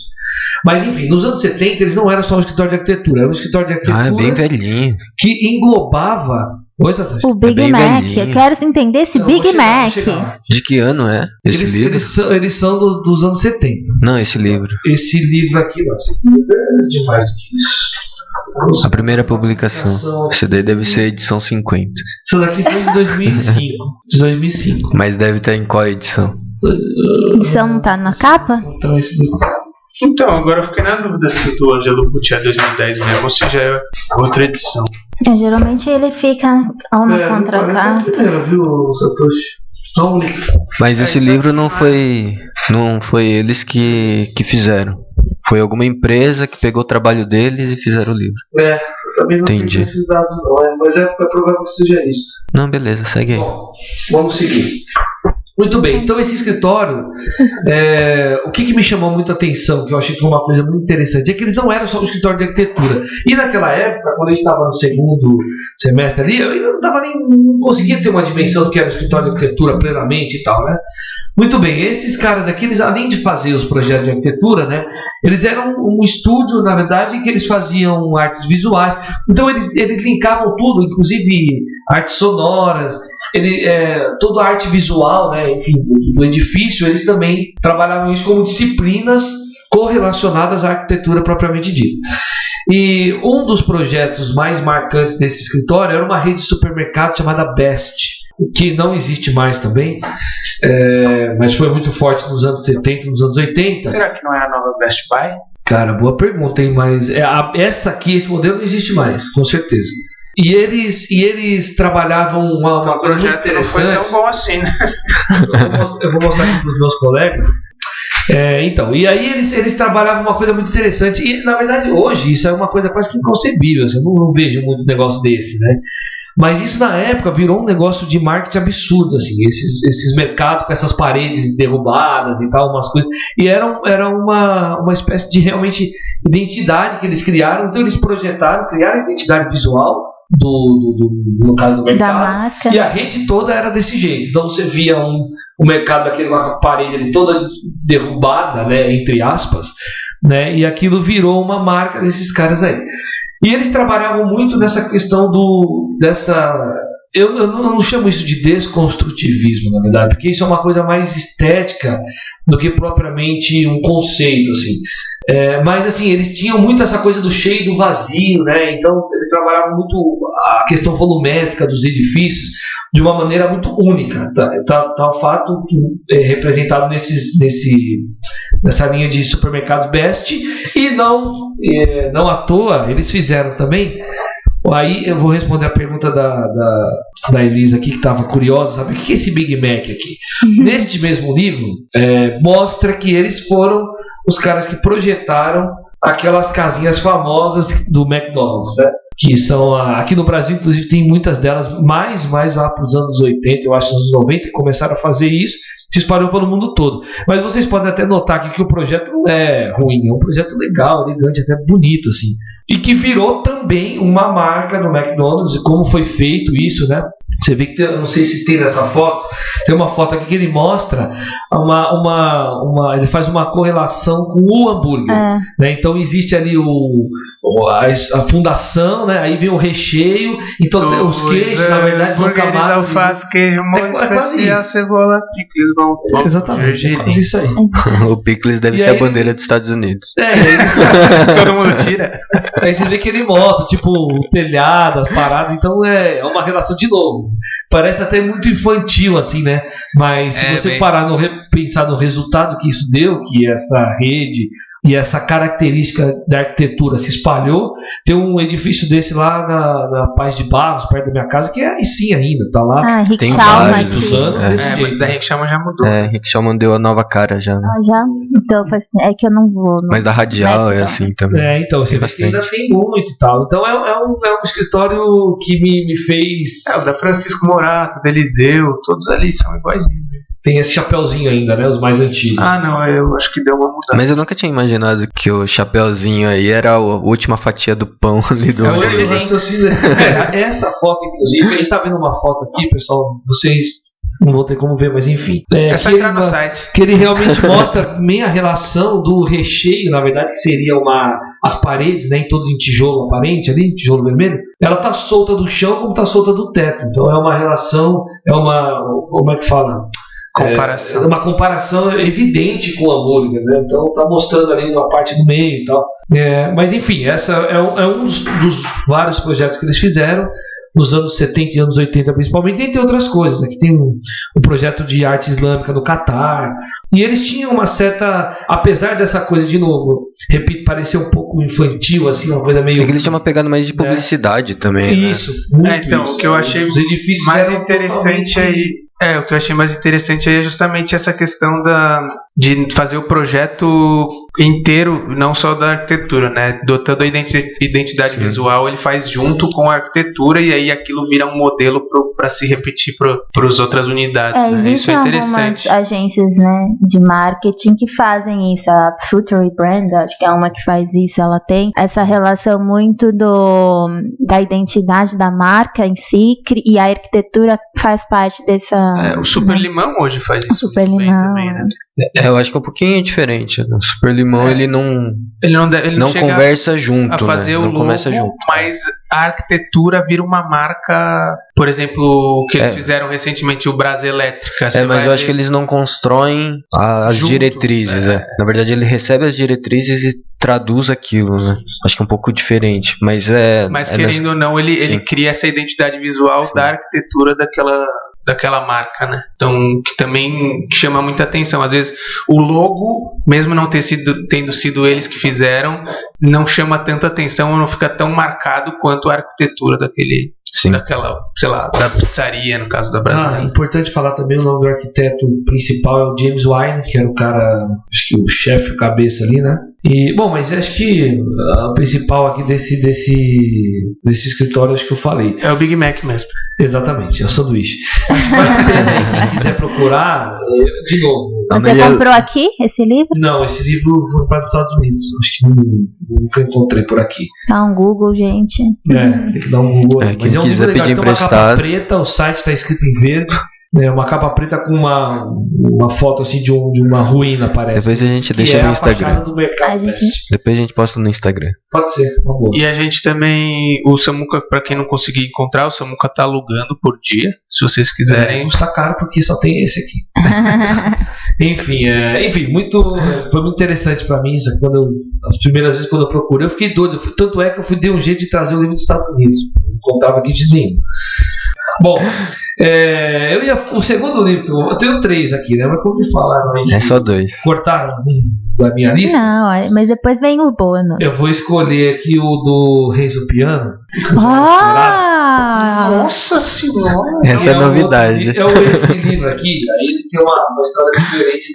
Mas enfim, nos anos 70 eles não eram só um escritório de arquitetura. Era um escritório de arquitetura Ah, é bem velhinho. que englobava Oi, Satoshi. O Big bem Mac. velhinho. Eu quero entender esse Não, Big vou chegar, Mac. vou chegar. De que ano é esse livro? Eles são dos anos 70. Não, esse livro. Esse livro aqui, não. Esse livro é demais do que isso. A primeira publicação. Esse daí deve ser a edição 50. Isso daqui foi de 2005. De 2005. Mas deve estar em qual edição? Edição não tá na capa? Então, esse daqui. Então, agora eu fiquei na dúvida se o do Ângelo Pucci é 2010 mesmo ou se já é outra edição. Geralmente ele fica uma contra parece a cá. primeira, viu, Satoshi? Então, Mas esse livro não foi eles que fizeram. Foi alguma empresa que pegou o trabalho deles e fizeram o livro. eu também não Entendi. tenho esses dados não, mas é provável que seja isso. Não, beleza, segue aí. Bom, vamos seguir. Muito bem, então esse escritório, o que me chamou muito a atenção, que eu achei que foi uma coisa muito interessante, é que eles não eram só um escritório de arquitetura. E naquela época, quando a gente estava no segundo semestre ali, eu ainda não conseguia ter uma dimensão do que era um escritório de arquitetura plenamente e tal, né? Muito bem, esses caras aqui, eles, além de fazer os projetos de arquitetura, né, eles eram um estúdio, na verdade, que eles faziam artes visuais. Então eles linkavam tudo, inclusive artes sonoras, toda a arte visual, né, enfim, do edifício, eles também trabalhavam isso como disciplinas correlacionadas à arquitetura propriamente dita. E um dos projetos mais marcantes desse escritório era uma rede de supermercado chamada Best, que não existe mais também, mas foi muito forte nos anos 70, nos anos 80. Será que não é a nova Best Buy? Cara, boa pergunta, hein? Mas esse modelo não existe mais, com certeza. E eles trabalhavam uma coisa muito interessante. Não foi tão bom assim, né? Eu vou mostrar aqui para os meus colegas. Então, e aí eles trabalhavam uma coisa muito interessante. E, na verdade, hoje isso é uma coisa quase que inconcebível. Assim, eu não vejo muito negócio desse, né? Mas isso na época virou um negócio de marketing absurdo, assim, esses mercados com essas paredes derrubadas e tal, umas coisas. E era uma espécie de realmente identidade que eles criaram. Então eles criaram a identidade visual no caso do mercado, Da marca. e a rede toda era desse jeito. Então você via um mercado daquele com a parede ali toda derrubada, né, entre aspas, né, e aquilo virou uma marca desses caras aí. E eles trabalhavam muito nessa questão eu não chamo isso de desconstrutivismo, na verdade, porque isso é uma coisa mais estética do que propriamente um conceito, assim. Mas assim, eles tinham muito essa coisa do cheio e do vazio, né? Então eles trabalhavam muito a questão volumétrica dos edifícios de uma maneira muito única, tá o fato representado nessa linha de supermercados Best. E não à toa eles fizeram também. Aí eu vou responder a pergunta da Elisa aqui, que estava curiosa, sabe o que é esse Big Mac aqui? Neste mesmo livro, mostra que eles foram os caras que projetaram aquelas casinhas famosas do McDonald's, né? Que são, aqui no Brasil, inclusive, tem muitas delas, mais lá para os anos 80, eu acho, nos anos 90, que começaram a fazer isso, se espalhou pelo mundo todo. Mas vocês podem até notar aqui que o projeto não é ruim, é um projeto legal, elegante, até bonito, assim. E que virou também uma marca do McDonald's, e como foi feito isso, né? Você vê que, eu não sei se tem nessa foto, tem uma foto aqui que ele mostra, ele faz uma correlação com o hambúrguer. Né? Então existe ali a fundação, né? Aí vem o recheio, então os queijos, na verdade, são camadas. Alface, queijo, molho especial, cebola, picles, não. Exatamente, é quase isso aí. O picles deve ser a bandeira dos Estados Unidos. Todo mundo tira. Aí você vê que ele mostra, tipo, o telhado, as paradas, então é uma relação de novo. Parece até muito infantil, assim, né? Mas se você parar pensar no resultado que isso deu, que essa rede e essa característica da arquitetura se espalhou, tem um edifício desse lá na Paz de Barros, perto da minha casa, que é assim ainda, tá lá. Tem vários anos desse jeito. Mas a Henrique Schaumann já mudou. Henrique Schaumann deu a nova cara já, né? Já? Então, é que eu não vou. Mas a Radial é assim também. Então, você vê que ainda tem muito e tal. Então é um escritório que me fez... O da Francisco Morato, da Eliseu, todos ali são iguaizinhos. Tem esse chapeuzinho ainda, né? Os mais antigos. Não, eu acho que deu uma mudada. Mas eu nunca tinha imaginado que o chapeuzinho aí era a última fatia do pão ali do raciocínio. Essa foto, inclusive, a gente tá vendo uma foto aqui, pessoal, vocês Não vou ter como ver, mas enfim. É só entrar no site. Que ele realmente mostra bem a relação do recheio, na verdade, que seria as paredes, né, todos em tijolo aparente ali, tijolo vermelho, ela tá solta do chão como tá solta do teto. Então é uma relação, como é que fala? Comparação. É uma comparação evidente com a Mulligan, né? Então tá mostrando ali uma parte do meio e tal. Mas enfim, essa é um dos vários projetos que eles fizeram nos anos 70 e anos 80 principalmente, entre outras coisas. Aqui tem um projeto de arte islâmica no Catar. E eles tinham uma certa, apesar dessa coisa, de novo, repito, parecer um pouco infantil, assim, uma coisa meio... É que eles tinham uma pegada mais de publicidade também, Isso, né? muito Então, isso. o que eu achei Os edifícios mais eram interessante totalmente- aí... o que eu achei mais interessante aí é justamente essa questão de fazer o projeto inteiro, não só da arquitetura, né? Dotando a identidade Sim. visual, ele faz junto com a arquitetura e aí aquilo vira um modelo para se repetir para as outras unidades. Né? Isso Existem é algumas interessante. agências, né, de marketing que fazem isso. A Future Brand, acho que é uma que faz isso. Ela tem essa relação muito da identidade da marca em si, e a arquitetura faz parte dessa... O Super Limão hoje faz isso Super muito bem Limão, também, né? Eu acho que é um pouquinho diferente. O Super Limão, ele não Ele não chega conversa junto, a fazer né? o Não logo, começa junto. mas a arquitetura vira uma marca, por exemplo, o que eles fizeram recentemente, o Brasa Elétrica. Você Mas vai eu acho ver- que eles não constroem as Junto, diretrizes, Na verdade, ele recebe as diretrizes e traduz aquilo, né? Acho que é um pouco diferente, mas Mas querendo ou não, ele Sim. cria essa identidade visual Sim. da arquitetura daquela marca, né? Então, que também chama muita atenção. Às vezes, o logo, mesmo não tendo sido eles que fizeram, não chama tanta atenção ou não fica tão marcado quanto a arquitetura Sim. daquela, sei lá, da pizzaria, no caso da Brasa. Importante falar também o nome do arquiteto principal é o James Wine, que era o cara, acho que o chefe, o cabeça ali, né? E, bom, mas acho que o principal aqui desse escritório, acho que eu falei. É o Big Mac mesmo. Exatamente, é o sanduíche. Acho que vale a pena aí, quem quiser procurar, de novo. Você comprou aqui esse livro? Não, esse livro foi para os Estados Unidos. Acho que nunca encontrei por aqui. Dá um Google, gente. Tem que dar um Google. Quem Mas é um livro quiser legal. pedir Tem uma capa emprestado. preta, o site está escrito em verde. Uma capa preta com uma foto assim de uma ruína, parece. Depois a gente que deixa é no a fachada Instagram. do Mercado A gente- Leste. Depois a gente posta no Instagram. Pode ser, uma boa. E a gente também, o Samuca, pra quem não conseguir encontrar, o Samuca tá alugando por dia, se vocês quiserem. Está caro porque só tem esse aqui. Enfim, foi muito interessante pra mim isso. As primeiras vezes quando eu procurei, eu fiquei doido. Tanto é que eu dei um jeito de trazer o livro dos Estados Unidos. Não contava aqui de nenhum. Bom, o segundo livro, eu tenho 3 aqui, né? Mas como me falaram aí, É só 2. cortaram um da minha lista. Não, mas depois vem o bônus. Eu vou escolher aqui o do Renzo Piano. Nossa senhora! Essa é a novidade. Esse livro aqui, aí ele tem uma história diferente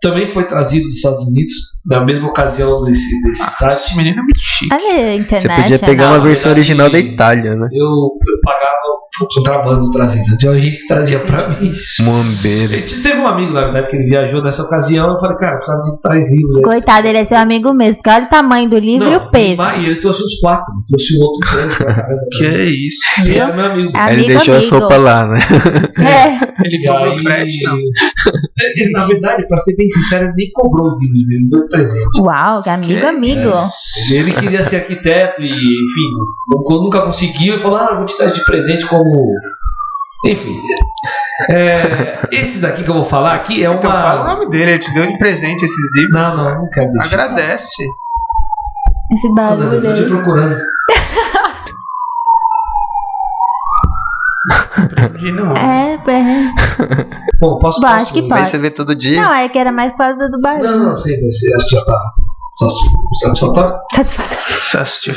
também foi trazido dos Estados Unidos, na mesma ocasião desse site. Esse menino é muito chique. Olha a internet. Você podia pegar uma na versão verdade, original da Itália, né? Eu pagava o contrabando trazido. Tinha gente que trazia pra mim. Muambeiro. Teve um amigo, na verdade, que ele viajou nessa ocasião. Eu falei, cara, eu precisava de 3 livros aí. Coitado, ele é seu amigo mesmo, porque olha o tamanho do livro e o peso. E ele trouxe uns 4. Trouxe um outro grande pra caramba. Que é isso? Ele era meu amigo. Aí ele Amigo, deixou a amigo. sopa lá, né? É, Ele E cobrou aí, frete, não. Ele, na verdade, pra ser bem sincero, ele nem cobrou os livros mesmo, deu de presente. uau, amigo, amigo. Ele queria ser arquiteto e, enfim, nunca conseguiu e falou: vou te dar de presente como. Enfim. Esse daqui que eu vou falar aqui é uma. Então fala o nome dele, ele te deu de presente esses livros. Não quero deixar. Agradece. Esse Eu barulho tô te aí. procurando. Não. Bom, posso. Acho que Mas pode. você vê todo dia. Não, é que era mais por causa do barulho. Não, sei, mas acho que já tá satisfatório.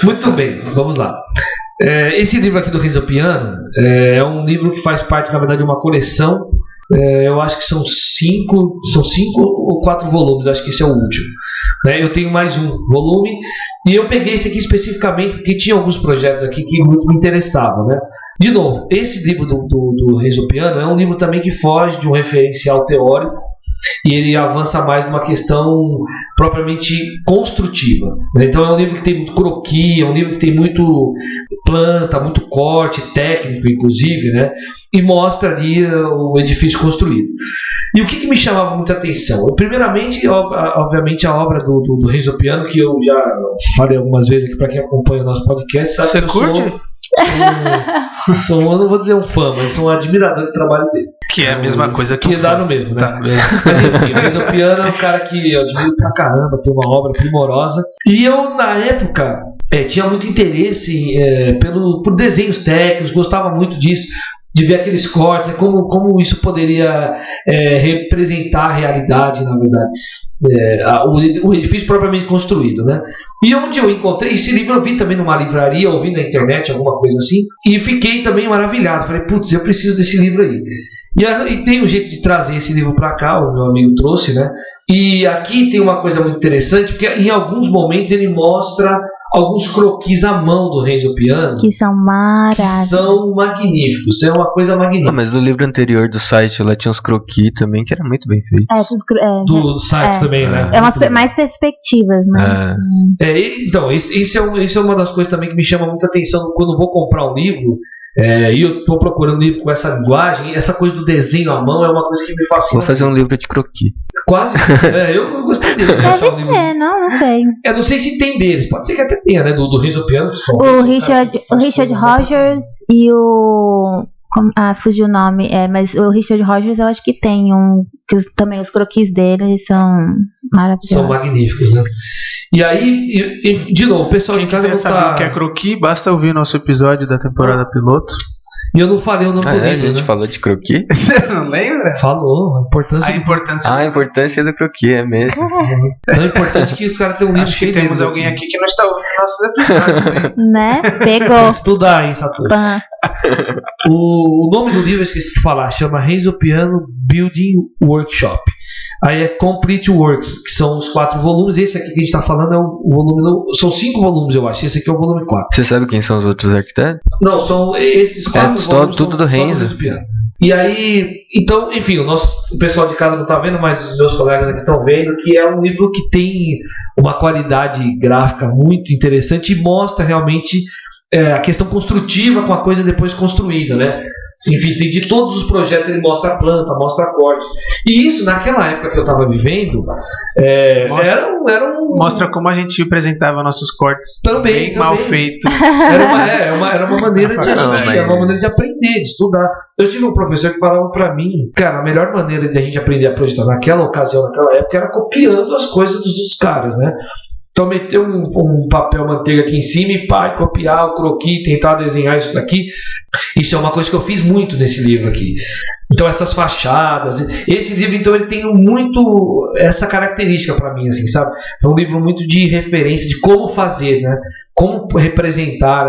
Muito bem, vamos lá. Esse livro aqui do Renzo Piano é um livro que faz parte, na verdade, de uma coleção. Eu acho que são 5 ou 4 volumes, acho que esse é o último. Eu tenho mais um volume e eu peguei esse aqui especificamente porque tinha alguns projetos aqui que muito me interessavam, né? De novo, esse livro do Renzo Piano é um livro também que foge de um referencial teórico e ele avança mais numa questão propriamente construtiva, né? Então é um livro que tem muito croquis, é um livro que tem muito planta, muito corte técnico, inclusive, né? E mostra ali o edifício construído. E o que me chamava muita atenção? Primeiramente, obviamente, a obra do Renzo Piano, que eu já falei algumas vezes aqui para quem acompanha o nosso podcast, sabe? Você curte? Eu não vou dizer um fã, mas sou um admirador do trabalho dele. Que é a mesma coisa que dá no mesmo, né? Tá. Mas enfim, o Renzo Piano é um cara que eu admiro pra caramba, tem uma obra primorosa. E eu, na época, tinha muito interesse por desenhos técnicos, gostava muito disso, de ver aqueles cortes, né, como isso poderia representar a realidade, na verdade. O edifício propriamente construído, né? E onde eu encontrei esse livro, eu vi também numa livraria, ouvi na internet, alguma coisa assim, e fiquei também maravilhado. Falei, putz, eu preciso desse livro aí. E tem um jeito de trazer esse livro para cá, o meu amigo trouxe, né? E aqui tem uma coisa muito interessante, porque em alguns momentos ele mostra alguns croquis à mão do Renzo Piano, que são maravilhosos, que são magníficos, é uma coisa magnífica. Mas no livro anterior do site lá tinha uns croquis também, que era muito bem feito. Do site também, né? É umas mais perspectivas, né? Então, isso é uma das coisas também que me chama muita atenção quando eu vou comprar um livro. E eu estou procurando um livro com essa linguagem, essa coisa do desenho à mão é uma coisa que me fascina. Vou fazer um livro de croquis. Quase. Eu gostei dele. Não sei. Eu não sei se tem deles, pode ser que até tenha, né? Do Renzo Piano. O Richard Rogers e o... fugiu o nome, mas o Richard Rogers eu acho que tem também os croquis dele são maravilhosos. São magníficos, né? E aí, de novo, o pessoal Quem de casa quiser saber o que é croquis, basta ouvir nosso episódio da temporada piloto. E eu não falei o nome do livro, a gente falou de croquis? Você não lembra? Falou, a importância. A importância do croquis, é mesmo. Não é importante que os caras tenham um livro cheio de temos alguém aqui que não está ouvindo nossos episódios. Né? Pegou. Estudar, hein, Satoshi? O nome do livro eu esqueci de falar, chama Renzo Piano Building Workshop. Aí é Complete Works, que são os 4 volumes. Esse aqui que a gente está falando é o volume. São 5 volumes, eu acho. Esse aqui é o volume 4. Você sabe quem são os outros arquitetos? Não, são esses 4 volumes. Tudo do Renzo. E aí, então, enfim, o pessoal de casa não está vendo, mas os meus colegas aqui estão vendo que é um livro que tem uma qualidade gráfica muito interessante e mostra realmente a questão construtiva com a coisa depois construída, né? Enfim, de todos os projetos ele mostra a planta, mostra a corte. E isso, naquela época que eu estava vivendo, mostra como a gente apresentava nossos cortes também mal feitos. Era uma maneira de aprender, de estudar. Eu tive um professor que falava para mim, cara, a melhor maneira de a gente aprender a projetar naquela ocasião, naquela época, era copiando as coisas dos caras, né? Então meter um papel manteiga aqui em cima e copiar o croquis, tentar desenhar isso daqui. Isso é uma coisa que eu fiz muito nesse livro aqui. Então essas fachadas, esse livro então ele tem muito essa característica para mim, assim, sabe? É um livro muito de referência de como fazer, né? Como representar.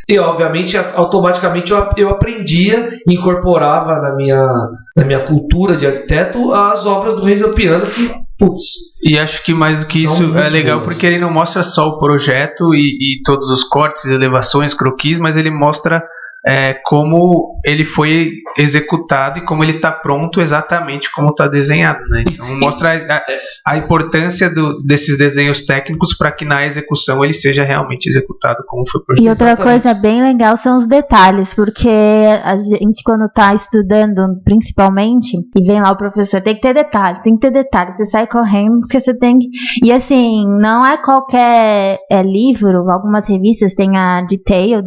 E obviamente automaticamente eu aprendia e incorporava na minha cultura de arquiteto as obras do Renzo Piano que e acho que mais do que isso é legal porque ele não mostra só o projeto e todos os cortes, elevações, croquis, mas ele mostra como ele foi executado e como ele está pronto exatamente como está desenhado, né? Então mostra a importância desses desenhos técnicos para que na execução ele seja realmente executado como foi projetado. E outra coisa bem legal são os detalhes, porque a gente quando está estudando principalmente e vem lá o professor, tem que ter detalhes, você sai correndo porque você tem que... E assim, não é qualquer livro, algumas revistas tem a Detail,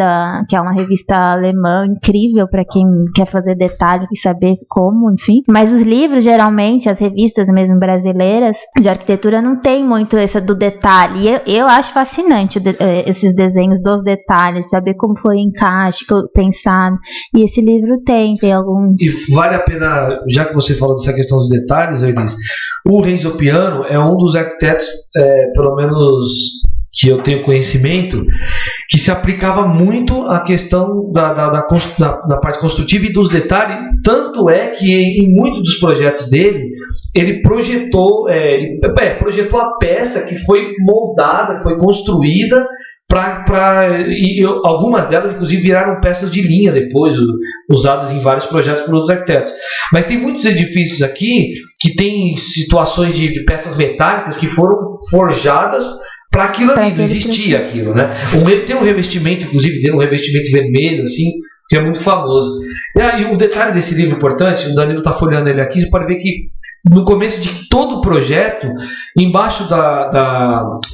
que é uma revista alemã incrível para quem quer fazer detalhe e saber como, enfim. Mas os livros, geralmente, as revistas mesmo brasileiras de arquitetura não tem muito essa do detalhe. E eu acho fascinante esses desenhos dos detalhes, saber como foi o encaixe, pensado. E esse livro tem alguns... E vale a pena, já que você falou dessa questão dos detalhes, Elis, o Renzo Piano é um dos arquitetos, pelo menos que eu tenho conhecimento, que se aplicava muito à questão da parte construtiva e dos detalhes. Tanto é que em muitos dos projetos dele ele projetou a peça que foi moldada, foi construída e algumas delas inclusive viraram peças de linha depois, usadas em vários projetos por outros arquitetos. Mas tem muitos edifícios aqui que tem situações de peças metálicas que foram forjadas para aquilo ali, não aquele existia aquilo, né? Tem um revestimento, inclusive, tem um revestimento vermelho, assim, que é muito famoso. E aí, um detalhe desse livro importante, o Danilo está folheando ele aqui, você pode ver que no começo de todo o projeto, embaixo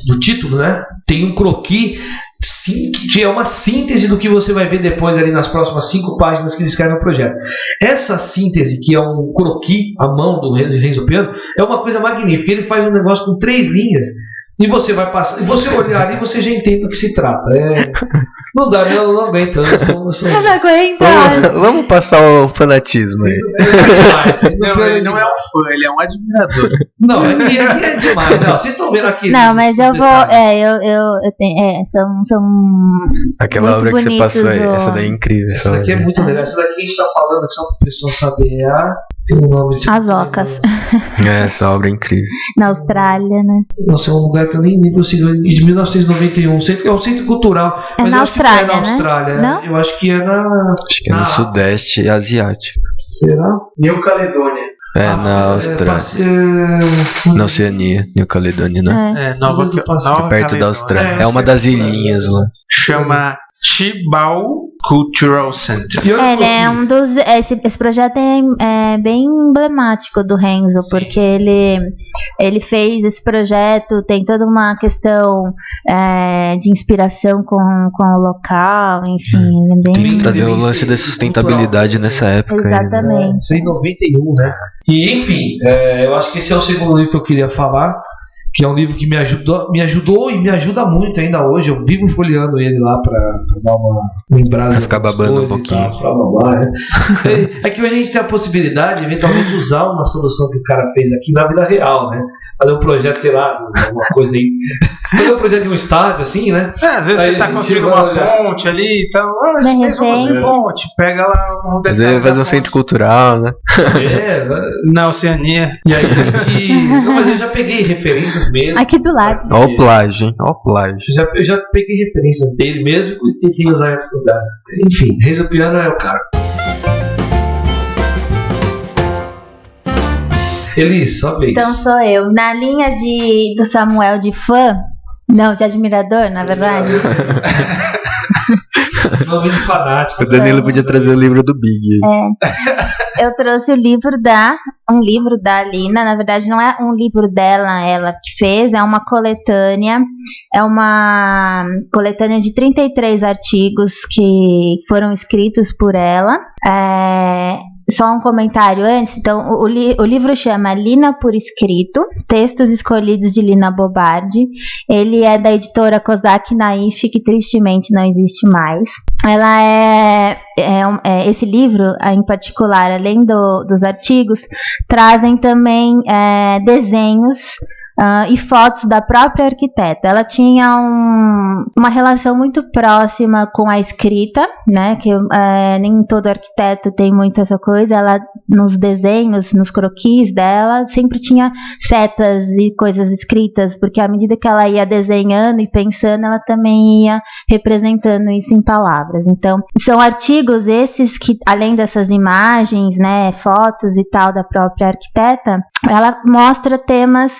do título, né, tem um croquis, sim, que é uma síntese do que você vai ver depois ali nas próximas 5 páginas que descrevem o projeto. Essa síntese, que é um croquis à mão do Renzo Piano, é uma coisa magnífica. Ele faz um negócio com 3 linhas e você vai passar, e você olhar ali, você já entende do que se trata. Não dá, não aguento. Não aguenta. Vamos passar o fanatismo aí. Ele não é um fã, ele é um admirador. Não, aqui é demais. Não, vocês estão vendo aqui. Não, mas eu vou. Eu tenho. São Aquela muito obra que você passou aí, bonitos, essa daí é incrível. Essa daqui é muito legal. Essa daqui a gente está falando, só para o pessoal saber. Tem um nome. As Ocas. Essa obra é incrível. Na Austrália, né? Nossa, é um lugar que eu nem consigo. De 1991. É um centro cultural. É Mas na eu acho que não é na Austrália, Austrália. né? Não? Eu acho que é na. Acho que é no Sudeste Asiático. Será? New Caledônia. Na Austrália. Na Oceania, New Caledônia, né? Nova É perto da Austrália. É uma das ilhinhas lá. Chama Chibau Cultural Center. Ele é um dos. Esse projeto é bem emblemático do Renzo, porque ele fez esse projeto, tem toda uma questão de inspiração com o local, enfim, ele é bem. Tem que trazer o lance da sustentabilidade nessa época. Exatamente. Isso em 91, né? E enfim, eu acho que esse é o segundo livro que eu queria falar, que é um livro que me ajudou e me ajuda muito ainda hoje. Eu vivo folheando ele lá pra dar uma lembrada. Vai ficar babando um pouquinho. É que hoje a gente tem a possibilidade de eventualmente usar uma solução que o cara fez aqui na vida real, né? Fazer um projeto, sei lá, alguma coisa aí. Fazer um projeto de um estádio, assim, né? Às vezes aí você tá construindo uma ponte ali, então, esse mês vamos fazer ponte. Pega lá um detalhe. Às vezes fazer um centro cultural, né? Na Oceania. E aí a gente. Não, mas eu já peguei referências mesmo. Aqui do lado. Ó o plágio, hein? Ó o plágio. Eu já peguei referências dele mesmo e tentei usar em outros lugares. Enfim, Renzo Piano é o cara. Elis, sua vez. Então sou eu. Na linha do Samuel de fã, não, de admirador, na verdade. Nome de fanático. O Danilo podia trazer o livro do Big. Eu trouxe um livro da Lina. Na verdade, não é um livro ela que fez, é uma coletânea. É uma coletânea de 33 artigos que foram escritos por ela. Só um comentário antes. Então, o livro chama Lina por Escrito, Textos Escolhidos de Lina Bobardi. Ele é da editora Kozak Naif, que tristemente não existe mais. Ela esse livro, em particular, além dos artigos, trazem também desenhos e fotos da própria arquiteta. Ela tinha uma relação muito próxima com a escrita, né? Que nem todo arquiteto tem muito essa coisa. Ela, nos desenhos, nos croquis dela, sempre tinha setas e coisas escritas, porque à medida que ela ia desenhando e pensando, ela também ia representando isso em palavras. Então, são artigos esses que, além dessas imagens, né, fotos e tal da própria arquiteta, ela mostra temas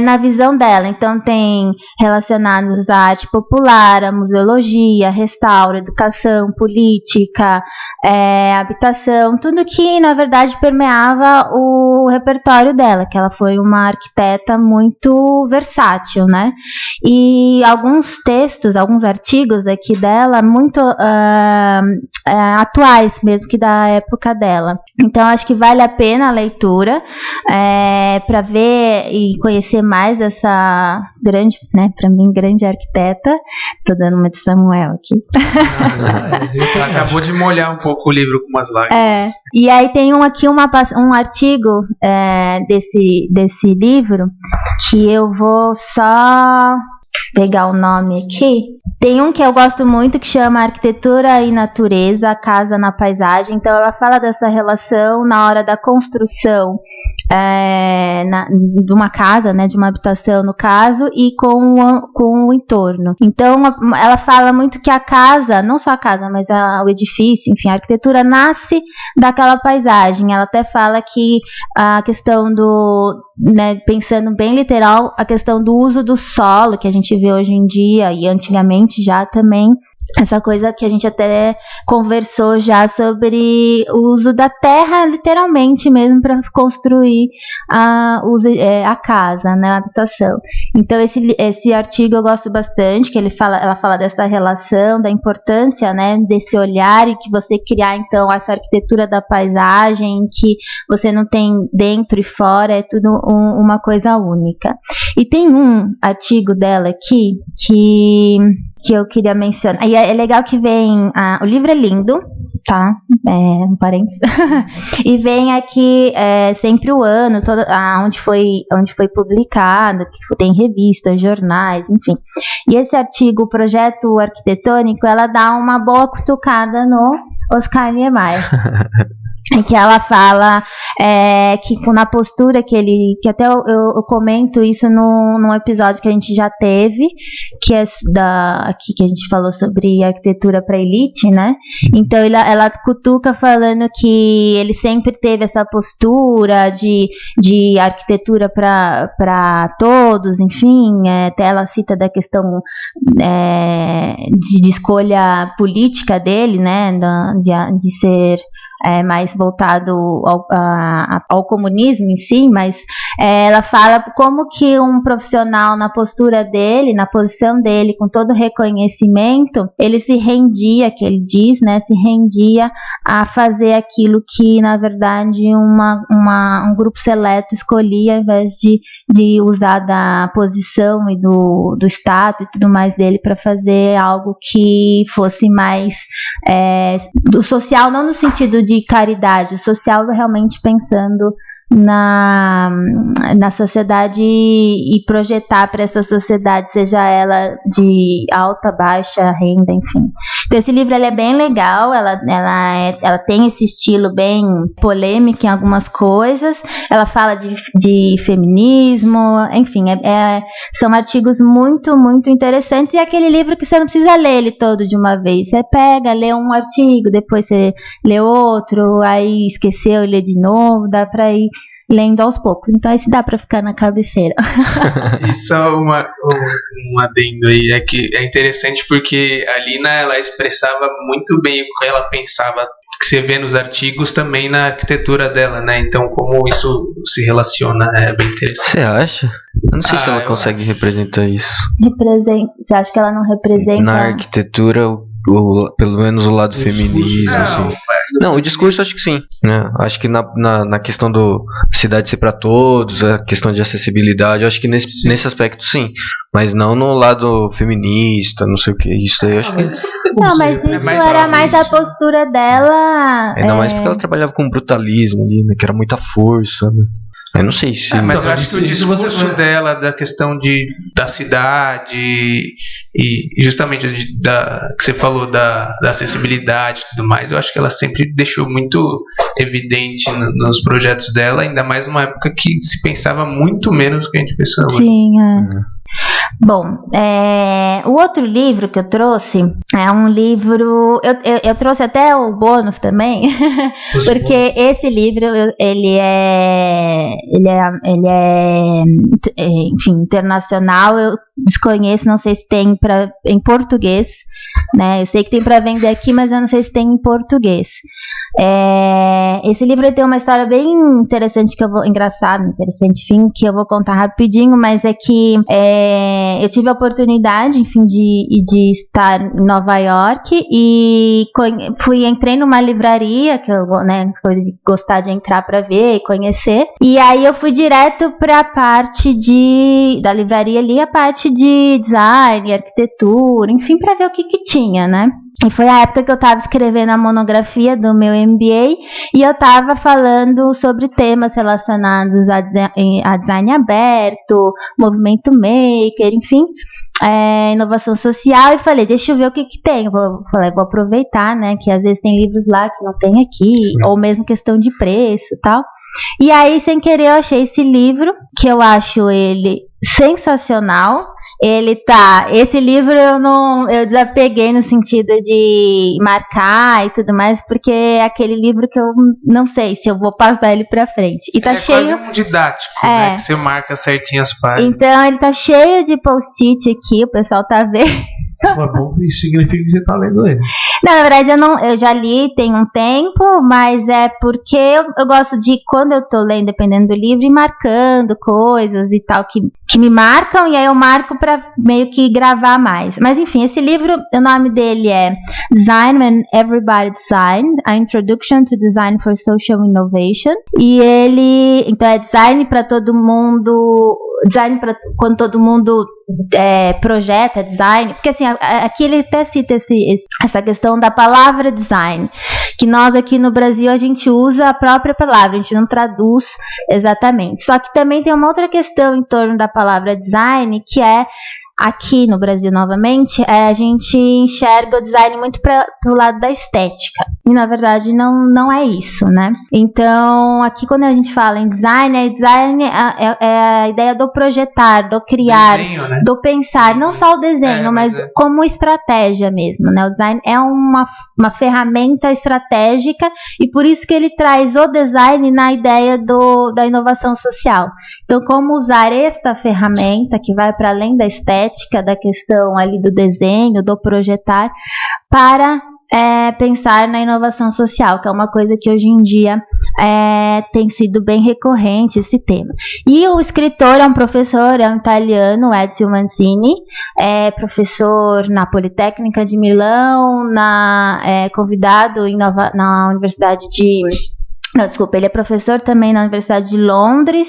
na visão dela. Então tem relacionados à arte popular, à museologia, restauro, educação, política, habitação, tudo que na verdade permeava o repertório dela, que ela foi uma arquiteta muito versátil, né? E alguns textos, alguns artigos aqui dela muito atuais mesmo, que da época dela. Então acho que vale a pena a leitura para ver e conhecer mais dessa grande, né, para mim, grande arquiteta. Tô dando uma de Samuel aqui. Acabou de molhar um pouco o livro com umas lágrimas. E aí tem um artigo desse livro que eu vou só pegar o nome aqui. Tem um que eu gosto muito que chama Arquitetura e Natureza, a Casa na Paisagem. Então ela fala dessa relação na hora da construção de uma casa, né, de uma habitação no caso, e com o entorno. Então ela fala muito que a casa, não só a casa, mas o edifício, enfim, a arquitetura nasce daquela paisagem. Ela até fala que a questão do, né, pensando bem literal, a questão do uso do solo, que a gente gente vê hoje em dia e antigamente já também. Essa coisa que a gente até conversou já sobre o uso da terra, literalmente mesmo, para construir a casa, né, a habitação. Então esse artigo eu gosto bastante, que ela fala dessa relação, da importância, né, desse olhar, e que você criar então essa arquitetura da paisagem, que você não tem dentro e fora, é tudo uma coisa única. E tem um artigo dela aqui que eu queria mencionar. E é legal que vem. O livro é lindo, tá? Um parênteses. E vem aqui sempre o ano, onde foi publicado, que tem revistas, jornais, enfim. E esse artigo, o Projeto Arquitetônico, ela dá uma boa cutucada no Oscar Niemeyer. Em que ela fala que na postura que até eu comento isso num episódio que a gente já teve, que é aqui que a gente falou sobre arquitetura para elite, né? Então ela cutuca falando que ele sempre teve essa postura de arquitetura para todos, enfim, até ela cita da questão de escolha política dele, né? De ser mais voltado ao comunismo em si, mas ela fala como que um profissional na postura dele, na posição dele, com todo o reconhecimento, ele se rendia, que ele diz, né, se rendia a fazer aquilo que, na verdade, um grupo seleto escolhia, ao invés de usar da posição e do status e tudo mais dele para fazer algo que fosse mais do social, não no sentido de caridade, o social realmente pensando na sociedade e projetar para essa sociedade, seja ela de alta, baixa renda, enfim. Então esse livro é bem legal, ela tem esse estilo bem polêmico em algumas coisas, ela fala de feminismo, enfim, são artigos muito, muito interessantes, e é aquele livro que você não precisa ler ele todo de uma vez, você pega, lê um artigo, depois você lê outro, aí esqueceu e lê de novo, dá para ir lendo aos poucos. Então esse dá pra ficar na cabeceira. E só um adendo aí, é que é interessante porque a Lina, ela expressava muito bem o que ela pensava, que você vê nos artigos também na arquitetura dela, né? Então como isso se relaciona é bem interessante. Você acha? Eu não sei se ela consegue representar isso. Você acha que ela não representa? Na arquitetura, pelo menos o lado feminista, assim. Não, o discurso acho que sim, né? Acho que na questão do cidade ser para todos, a questão de acessibilidade, acho que nesse aspecto sim, mas não no lado feminista, não sei o que, isso aí eu acho que... Não, mas isso era mais a postura dela... Ainda mais porque ela trabalhava com brutalismo ali, né? Que era muita força, né? Eu não sei se... mas eu acho que o discurso dela, da questão da cidade e justamente que você falou da acessibilidade e tudo mais, eu acho que ela sempre deixou muito evidente nos projetos dela, ainda mais numa época que se pensava muito menos do que a gente pensa hoje. Sim, Bom, o outro livro que eu trouxe é um livro... Eu trouxe até o bônus também, porque esse livro, ele é enfim, internacional. Eu desconheço, não sei se tem em português, né? Eu sei que tem para vender aqui, mas eu não sei se tem em português. Esse livro tem uma história bem interessante, interessante, enfim, que eu vou contar rapidinho, mas é que eu tive a oportunidade, enfim, de estar em Nova York e entrei numa livraria que eu, né, foi de gostar de entrar para ver e conhecer, e aí eu fui direto para a parte da livraria ali, a parte de design, arquitetura, enfim, para ver o que tinha, né? E foi a época que eu estava escrevendo a monografia do meu MBA e eu estava falando sobre temas relacionados a design aberto, movimento maker, enfim, inovação social, e falei, deixa eu ver o que tem. Vou aproveitar, né, que às vezes tem livros lá que não tem aqui, ou mesmo questão de preço e tal. E aí, sem querer, eu achei esse livro, que eu acho ele sensacional. Esse livro eu desapeguei no sentido de marcar e tudo mais, porque é aquele livro que eu não sei se eu vou passar ele pra frente. E tá cheio. Quase um didático, né? Que você marca certinho as páginas. Então ele tá cheio de post-it aqui, o pessoal tá vendo. Mas bom, isso significa que você tá lendo ele. Não, na verdade eu já li tem um tempo, mas é porque eu gosto de, quando eu tô lendo, dependendo do livro, ir marcando coisas e tal que me marcam, e aí eu marco pra meio que gravar mais. Mas enfim, esse livro, o nome dele é Design When Everybody Design, A Introduction to Design for Social Innovation. E então é design pra todo mundo, design pra quando todo mundo projeta design, porque assim, aqui ele até cita essa questão da palavra design, que nós aqui no Brasil a gente usa a própria palavra, a gente não traduz exatamente. Só que também tem uma outra questão em torno da palavra design, que é, aqui no Brasil novamente, a gente enxerga o design muito pro lado da estética. E na verdade não é isso, né? Então, aqui quando a gente fala em design, é a ideia do projetar, do criar, desenho, né? Do pensar, não só o desenho, mas como estratégia mesmo, né? O design é uma ferramenta estratégica, e por isso que ele traz o design na ideia da inovação social. Então, como usar esta ferramenta, que vai para além da estética, da questão ali do desenho, do projetar, para pensar na inovação social, que é uma coisa que hoje em dia tem sido bem recorrente, esse tema. E o escritor é um professor, é um italiano, Ezio Manzini, é professor na Politécnica de Milão, convidado na Universidade de... Não, desculpa, ele é professor também na Universidade de Londres,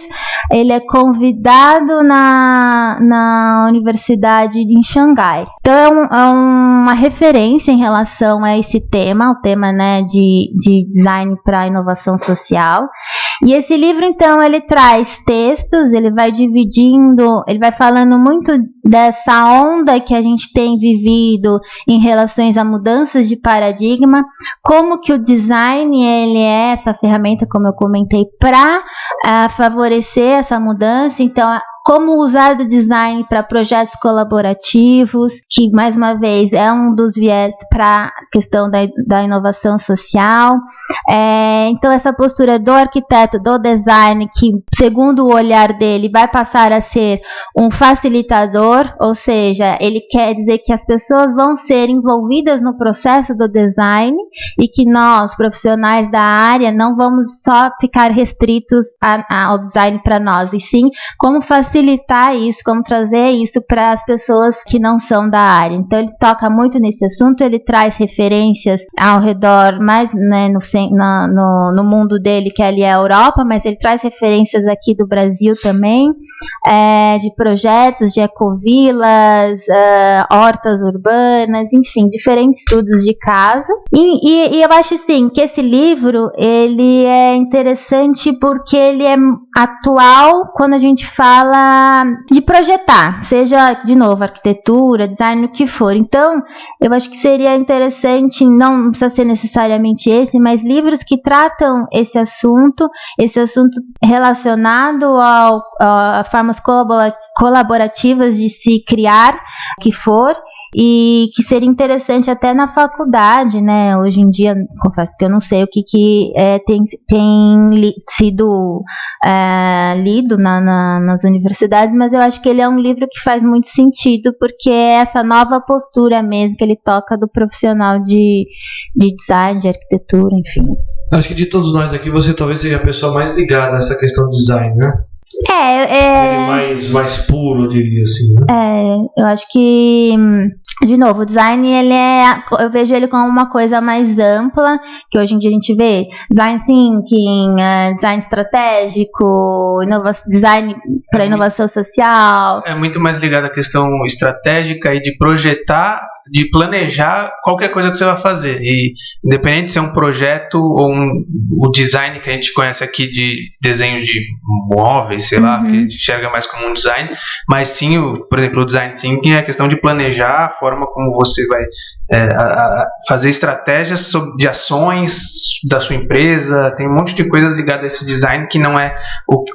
ele é convidado na Universidade em Xangai. Então é uma referência em relação a esse tema, o tema, né, de design para inovação social. E esse livro, então, ele traz textos, ele vai dividindo, ele vai falando muito dessa onda que a gente tem vivido em relação a mudanças de paradigma, como que o design, ele é essa ferramenta, como eu comentei, para favorecer essa mudança. Então, como usar do design para projetos colaborativos, que, mais uma vez, é um dos viés para a questão da inovação social. Então, essa postura do arquiteto, do design, que, segundo o olhar dele, vai passar a ser um facilitador, ou seja, ele quer dizer que as pessoas vão ser envolvidas no processo do design, e que nós, profissionais da área, não vamos só ficar restritos ao design para nós, e sim como facilitar isso, como trazer isso para as pessoas que não são da área. Então ele toca muito nesse assunto, ele traz referências ao redor, mais, né, no mundo dele, que ali é a Europa, mas ele traz referências aqui do Brasil também, de projetos de ecovilas, hortas urbanas, enfim, diferentes estudos de caso. E eu acho, assim, que esse livro, ele é interessante porque ele é atual quando a gente fala de projetar, seja, de novo, arquitetura, design, o que for. Então, eu acho que seria interessante, não precisa ser necessariamente esse, mas livros que tratam esse assunto relacionado a formas colaborativas de se criar, que for, e que seria interessante até na faculdade, né? Hoje em dia, confesso que eu não sei o que tem sido lido nas universidades, mas eu acho que ele é um livro que faz muito sentido, porque é essa nova postura mesmo que ele toca do profissional de design, de arquitetura, enfim. Acho que de todos nós aqui, você talvez seja a pessoa mais ligada a essa questão do design, né? Mais puro, eu diria assim, né? Eu acho que, de novo, o design, eu vejo ele como uma coisa mais ampla, que hoje em dia a gente vê design thinking, design estratégico, design para inovação social. É muito mais ligado à questão estratégica e de projetar de planejar qualquer coisa que você vai fazer. E independente de ser um projeto ou o design que a gente conhece aqui de desenho de móveis, sei lá, que a gente enxerga mais como um design, mas sim, por exemplo, o design thinking é a questão de planejar a forma como você vai fazer estratégias de ações da sua empresa. Tem um monte de coisas ligadas a esse design que não é,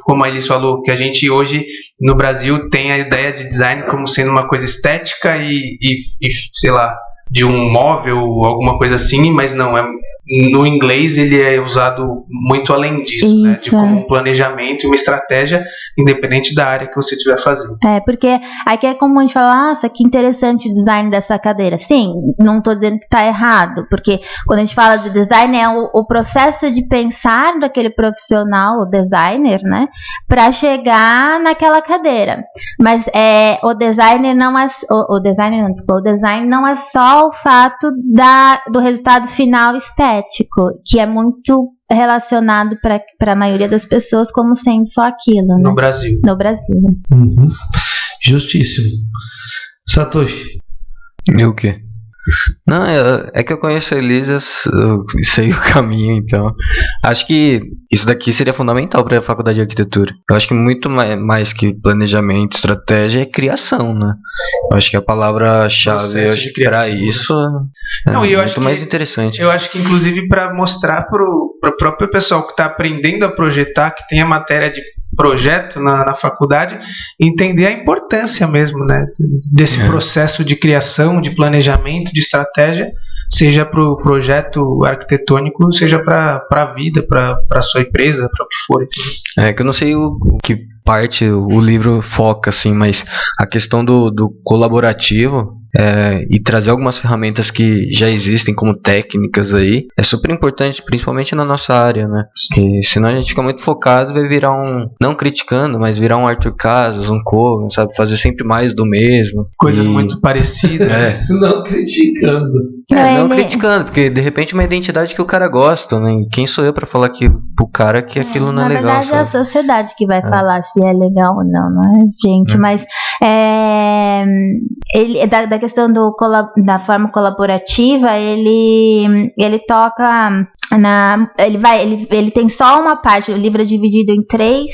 como a Elis falou, que a gente hoje no Brasil tem a ideia de design como sendo uma coisa estética e sei lá, de um móvel ou alguma coisa assim, mas não, no inglês ele é usado muito além disso, né? De como um planejamento e uma estratégia, independente da área que você estiver fazendo. Porque aqui é comum a gente falar, nossa, que interessante o design dessa cadeira. Sim, não estou dizendo que está errado, porque quando a gente fala de design é o processo de pensar daquele profissional, o designer, né, para chegar naquela cadeira. Mas o design não é só o fato do resultado final estético, que é muito relacionado para a maioria das pessoas como sendo só aquilo, né? No Brasil. Justíssimo. Satoshi. E o quê? Não, é que eu conheço a Elisa, eu sei o caminho, então acho que isso daqui seria fundamental para a faculdade de arquitetura. Eu acho que muito mais que planejamento, estratégia é criação, né? Eu acho que a palavra-chave para isso muito mais interessante. Eu acho que inclusive para mostrar para o próprio pessoal que está aprendendo a projetar, que tem a matéria de projeto na faculdade, entender a importância mesmo, né, desse processo de criação, de planejamento, de estratégia, seja para o projeto arquitetônico, seja para a vida, para a sua empresa, para o que for. Que eu não sei o que parte o livro foca, assim, mas a questão do colaborativo e trazer algumas ferramentas que já existem como técnicas aí é super importante, principalmente na nossa área, né? Porque senão a gente fica muito focado e vai virar não criticando, mas virar um Arthur Casas, um Kogan, sabe? Fazer sempre mais do mesmo. Coisas muito parecidas. Não criticando. Não criticando, porque de repente é uma identidade que o cara gosta, né? E quem sou eu pra falar pro cara que aquilo não é legal? Na verdade é a sociedade que vai falar se é legal ou não é, gente? Mas ele, da questão da forma colaborativa, ele toca ele tem só uma parte. O livro é dividido em 3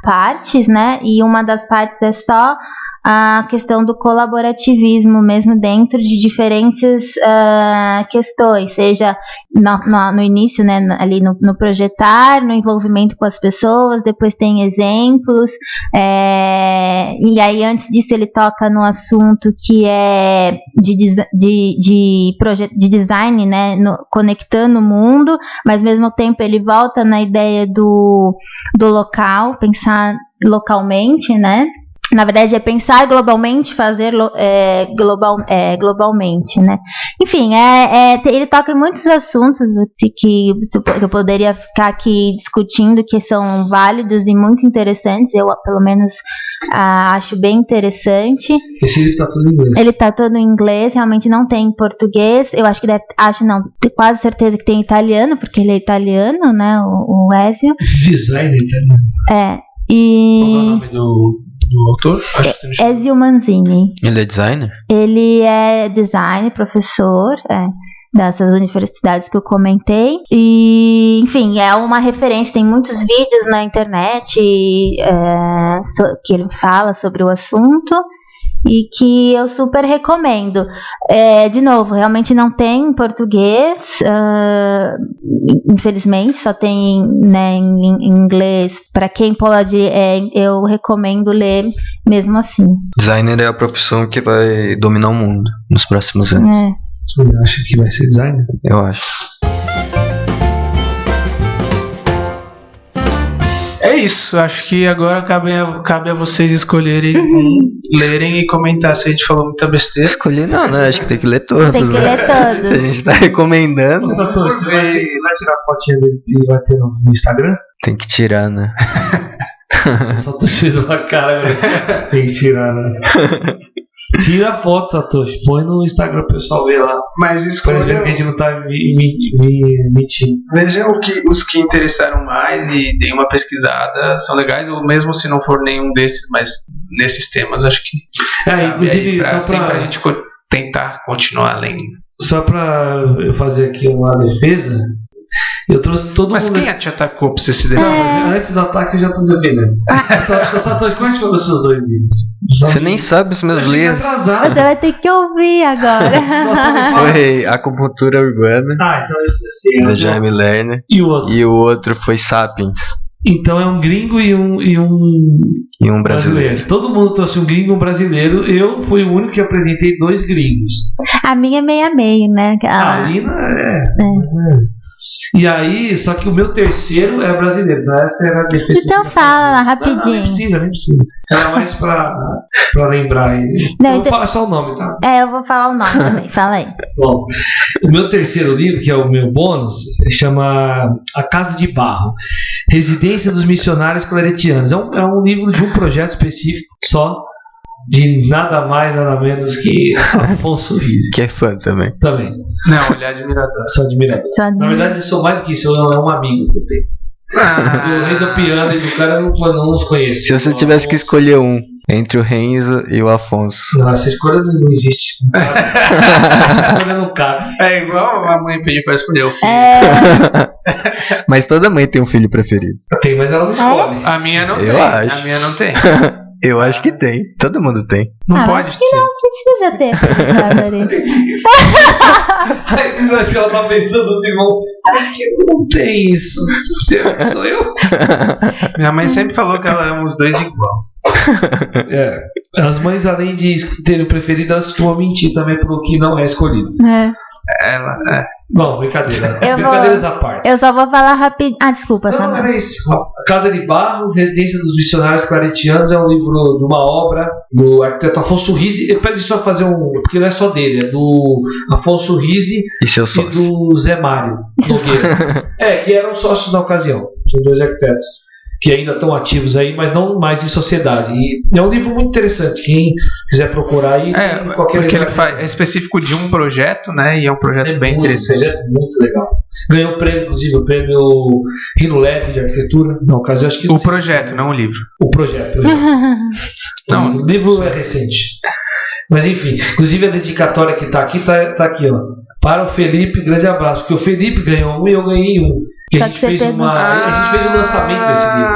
partes, né? E uma das partes é só a questão do colaborativismo mesmo dentro de diferentes questões, seja no início, né, ali no projetar, no envolvimento com as pessoas, depois tem exemplos, e aí antes disso ele toca no assunto que é de design, né, conectando o mundo, mas ao mesmo tempo ele volta na ideia do local, pensar localmente, né? Na verdade é pensar globalmente, fazer globalmente, né? Enfim, ele toca em muitos assuntos que eu poderia ficar aqui discutindo, que são válidos e muito interessantes. Eu, pelo menos, acho bem interessante. Esse livro está todo em inglês. Ele está todo em inglês, realmente não tem em português. Eu acho que tenho quase certeza que tem em italiano, porque ele é italiano, né? O Ezio. Design italiano. E... Qual é o nome do autor? Ezio Manzini. Ele é designer? Ele é designer, professor, dessas universidades que eu comentei. E, enfim, é uma referência. Tem muitos vídeos na internet que ele fala sobre o assunto e que eu super recomendo. De novo, realmente não tem em português, infelizmente, só tem, né, em inglês. Para quem pode, eu recomendo ler mesmo assim. Designer é a profissão que vai dominar o mundo nos próximos anos. Você acha que vai ser designer? Eu acho. É isso, acho que agora cabe a vocês escolherem, lerem e comentar se a gente falou muita besteira. Escolher não, né? Acho que tem que ler todos. Tem que ler todos. Se a gente tá recomendando. Satoshi, você vai tirar a fotinha dele e vai ter no Instagram? Tem que tirar, né? Satoshi fez uma cara, velho. Tem que tirar, né? Tira a foto, Satoshi. Põe no Instagram pro pessoal ver lá. Mas escolham. Que a gente não tá mentindo. Vejam os que interessaram mais e deem uma pesquisada. São legais, ou mesmo se não for nenhum desses, mas nesses temas, acho que. Inclusive, pra gente tentar continuar lendo. Só pra eu fazer aqui uma defesa, eu trouxe todo Mas mundo. quem te atacou pra você se Não, defender? mas antes do ataque eu já tô devendo. Eu só tô quais foram os seus 2 livros? Você nem sabe os meus livros. Atrasado. Você vai ter que ouvir agora. Nossa, me fala. Foi Acupuntura Urbana, Então esse do Jaime Lerner. E o outro? E o outro foi Sapiens. Então é um gringo e um E um brasileiro. Todo mundo trouxe um gringo e um brasileiro. Eu fui o único que apresentei 2 gringos. A minha é meio a meio, né? A Lina mas E aí, só que o meu terceiro é brasileiro. Então essa era a defesa. Então fala rapidinho. Não, nem precisa. Era mais pra lembrar aí. Não, Eu então- vou falar só o nome, tá? Eu vou falar o nome também. Fala aí. Bom, o meu terceiro livro, que é o meu bônus, chama A Casa de Barro, Residência dos Missionários Claretianos. É um livro de um projeto específico só, de nada mais, nada menos que Afonso Rizzi. Que é fã também. Também, Não, olhar admirador. sou admirador. Na verdade, eu sou mais do que isso, é um amigo que eu tenho. Do Renzo Piano e do cara eu não os conheço. Se você tivesse que escolher um entre o Renzo e o Afonso. Não, essa escolha não existe. Essa escolha não cabe. É igual a mãe pedir pra escolher o filho. Mas toda mãe tem um filho preferido. Tem, mas ela não escolhe. A minha não Eu tem. acho. A minha não tem. Eu acho que tem. Todo mundo tem. Não Ah, pode acho que ter. não precisa ter. Bárbara. Aí eu acho que ela tá pensando assim, irmão, acho que não tem isso. Sou eu? Minha mãe sempre falou que ela ama os dois igual. As mães, além de terem o preferido, elas costumam mentir também pro que não é escolhido. É. Ela, Não, brincadeira. Eu Brincadeiras à parte. Eu só vou falar rapidinho. Ah, desculpa, Não, Samuel. era isso. A Casa de Barro, Residência dos Missionários Claretianos, é um livro de uma obra do arquiteto Afonso Rizzi. Eu pedi só fazer porque não é só dele, é do Afonso Rizzi E seu e sócio? do Zé Mário Nogueira. Que eram sócios na ocasião. São 2 arquitetos que ainda estão ativos aí, mas não mais em sociedade. E é um livro muito interessante. Quem quiser procurar aí, tem qualquer porque ele livraria. é específico de um projeto, né? E é um projeto bem muito, interessante. Um projeto muito legal. Ganhou o prêmio, inclusive, o prêmio Rino Leve de Arquitetura. Na ocasião, acho que O projeto, não o livro. O projeto. Não, O livro é recente. Mas enfim, inclusive a dedicatória que tá aqui, ó. Para o Felipe, grande abraço. Porque o Felipe ganhou um e eu ganhei um. Que a gente fez um lançamento desse livro.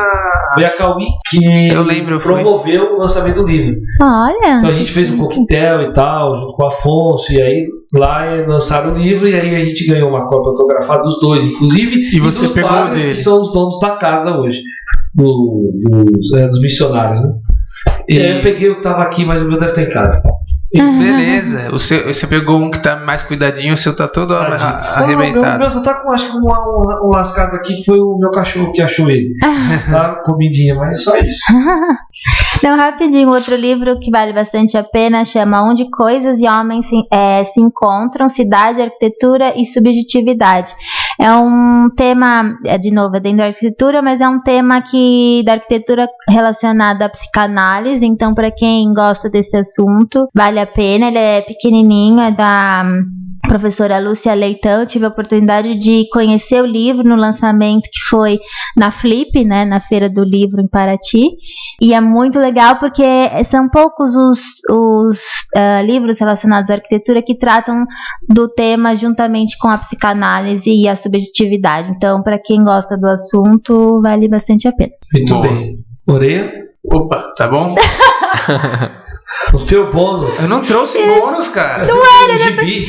Foi a Cauí que Eu lembro, promoveu o lançamento do livro. Olha. Então a gente fez um coquetel e tal, junto com o Afonso, e aí lá lançaram o livro, e aí a gente ganhou uma cópia autografada dos 2, inclusive, E você dos pegou padres, dele. que são os donos da casa hoje, dos missionários, né? E aí eu peguei o que tava aqui, mas o meu deve estar em casa. Beleza. Você pegou um que tá mais cuidadinho, o seu tá todo O arrebentado. meu só tá com, acho que um lascado aqui, que foi o meu cachorro que achou ele. Tá? Comidinha, mas só isso. Não, rapidinho, outro livro que vale bastante a pena chama Onde Coisas e Homens se Encontram, Cidade, Arquitetura e Subjetividade. É um tema, de novo, é dentro da arquitetura, mas é um tema da arquitetura relacionado à psicanálise, então para quem gosta desse assunto, vale a pena. Ele é pequenininho, é da professora Lúcia Leitão. Eu tive a oportunidade de conhecer o livro no lançamento que foi na Flip, né, na Feira do Livro em Paraty, e é muito legal porque são poucos os livros relacionados à arquitetura que tratam do tema juntamente com a psicanálise e a subjetividade. Então, para quem gosta do assunto, vale bastante a pena. Muito Boa. bem. Orelha? Opa, tá bom? O seu bônus. Eu não trouxe bônus, cara. Gibi.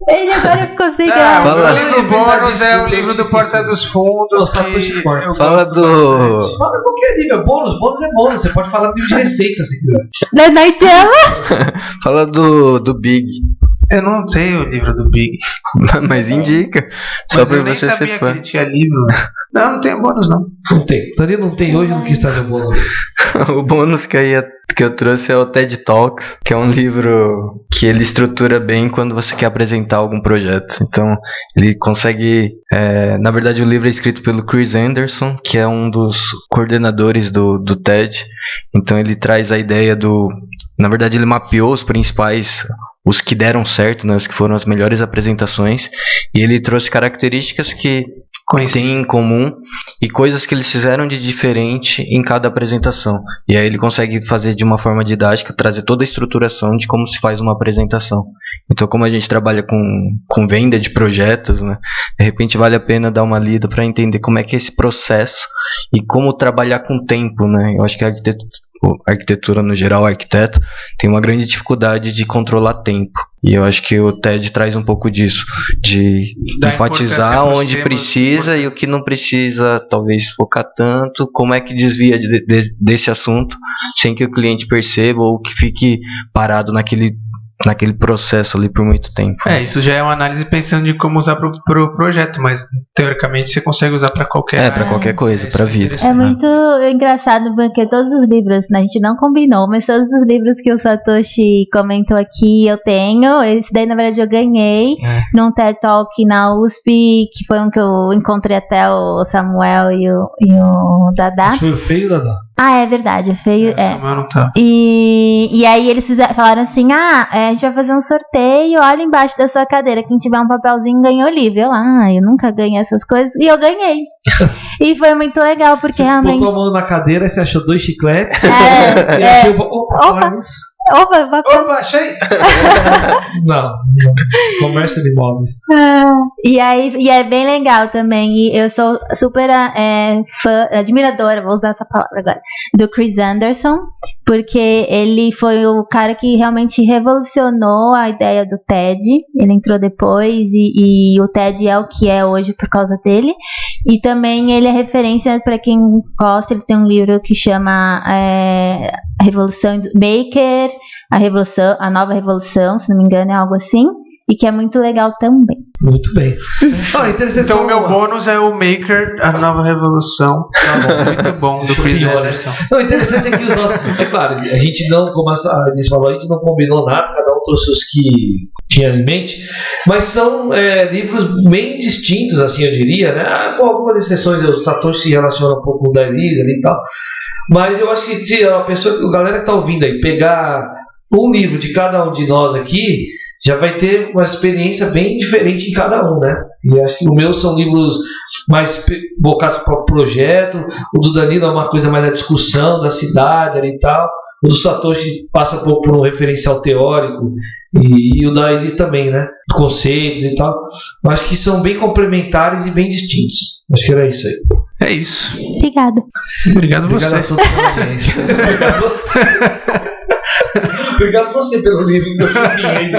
Ele agora ficou sem Ah, graça. Fala. o livro bônus é o livro do Porta dos Fundos. Satoshi Kon. eu Fala gosto do. bastante. Fala qualquer nível. Bônus é bônus. Você pode falar de receita se quiser. Da Nightella? Fala do Big. Eu não sei o livro do Big. Mas indica. Só Mas pra eu nem você ser sabia que fã. ele tinha livro. Não tem bônus, não. Não tem. Dani não tem hoje, não quis trazer o bônus. O bônus que eu trouxe é o TED Talks, que é um livro que ele estrutura bem quando você quer apresentar algum projeto. Então, ele consegue... na verdade, o livro é escrito pelo Chris Anderson, que é um dos coordenadores do TED. Então, ele traz a ideia do... Na verdade, ele mapeou os principais... Os que deram certo, né, os que foram as melhores apresentações. E ele trouxe características que têm em comum e coisas que eles fizeram de diferente em cada apresentação. E aí ele consegue fazer de uma forma didática, trazer toda a estruturação de como se faz uma apresentação. Então, como a gente trabalha com venda de projetos, né, de repente vale a pena dar uma lida para entender como é que é esse processo e como trabalhar com tempo, né? Eu acho que a arquitetura no geral, o arquiteto tem uma grande dificuldade de controlar tempo. E eu acho que o TED traz um pouco disso, de enfatizar onde precisa e o que não precisa, talvez focar tanto, como é que desvia desse assunto sem que o cliente perceba ou que fique parado naquele processo ali por muito tempo. Isso já é uma análise pensando de como usar pro projeto, mas teoricamente você consegue usar para qualquer para qualquer coisa, para vida. É muito engraçado porque todos os livros, a gente não combinou, mas todos os livros que o Satoshi comentou aqui eu tenho. Esse daí na verdade eu ganhei num TED Talk na USP, que foi um que eu encontrei até o Samuel e o Dada. Foi o feio, Dada? Ah, é verdade, o feio Samuel não tá. E aí eles falaram assim, a gente vai fazer um sorteio, olha embaixo da sua cadeira, quem tiver um papelzinho ganhou o livro. Eu nunca ganhei essas coisas, e eu ganhei. E foi muito legal, porque você realmente... botou a mão na cadeira, você achou 2 chicletes, Opa, achei! Não, comércio de imóveis. E é bem legal também, e eu sou super fã, admiradora, vou usar essa palavra agora, do Chris Anderson, porque ele foi o cara que realmente revolucionou a ideia do TED. Ele entrou depois e o TED é o que é hoje por causa dele. E também ele é referência para quem gosta. Ele tem um livro que chama A Revolução Maker, a Nova Revolução, se não me engano, é algo assim. E que é muito legal também. Muito bem. Então o meu bônus é o Maker, a Nova Revolução. Muito bom, do Chris Anderson. O interessante é que os nossos... É claro, a gente não, como a Inês falou, a gente não combinou nada, cada um trouxe os que tinha em mente, mas são livros bem distintos, assim, eu diria, né? Com algumas exceções, o Satoshi se relaciona um pouco com o da Elisa ali e tal, mas eu acho que se a galera que tá ouvindo aí, pegar um livro de cada um de nós aqui, já vai ter uma experiência bem diferente em cada um, né? E acho que os meus são livros mais focados para o projeto, o do Danilo é uma coisa mais da discussão da cidade ali e tal, o do Satoshi passa um pouco por um referencial teórico e o da Elis também, né? Conceitos e tal. Eu acho que são bem complementares e bem distintos. Acho que era isso aí. É isso. Obrigada. Obrigado você. A todos pela audiência. Obrigado você. Obrigado você pelo livro que eu ganhei.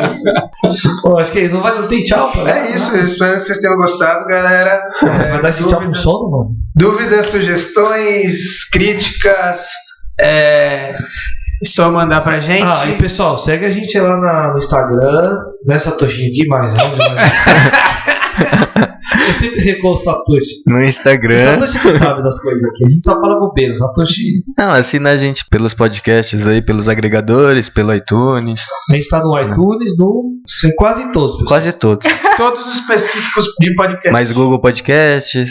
Bom, acho que é isso. Não tem tchau. É isso. Eu espero que vocês tenham gostado, galera. Você vai dar esse tchau com sono, mano? Dúvidas, sugestões, críticas. Só mandar pra gente. E pessoal, segue a gente lá no Instagram. Não é Satoshi aqui, mas eu sempre recuo o Satoshi. No Instagram. O Satoshi que sabe das coisas aqui. A gente só fala bobeira. O Satoshi. Não, assina a gente pelos podcasts aí, pelos agregadores, pelo iTunes. A gente tá no iTunes, quase todos. Pessoal. Quase todos. Todos os específicos de podcast. Mais Google Podcasts,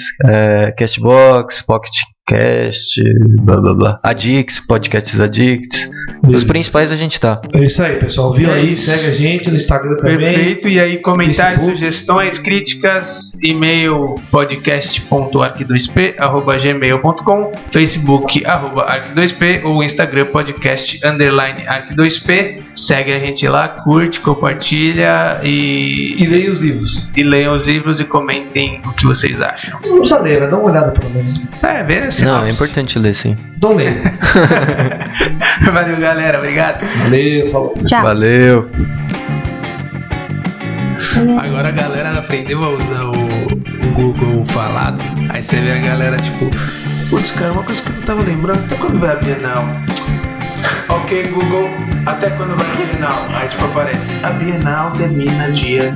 Castbox, Pocket Cast, blá blá blá. Addicts, Podcasts Addicts. Os principais a gente tá. É isso aí, pessoal. Viu aí? Segue a gente no Instagram também. Perfeito. E aí, comentários, sugestões, críticas, e-mail podcast.arq2p@gmail.com, Facebook @arq2p ou Instagram podcast_arq2p. Segue a gente lá, curte, compartilha e leia os livros. E leiam os livros e comentem o que vocês acham. Não precisa ler, né? Dá uma olhada pelo menos. Vê assim. Não, é importante ler, sim. Então leia. Valeu, galera. Obrigado. Valeu, falou. Tchau. Valeu. Agora a galera aprendeu a usar o Google falado. Aí você vê a galera tipo, putz, cara, uma coisa que eu não tava lembrando, até quando vai a Bienal? Ok, Google, até quando vai a Bienal? Aí tipo aparece, a Bienal termina dia...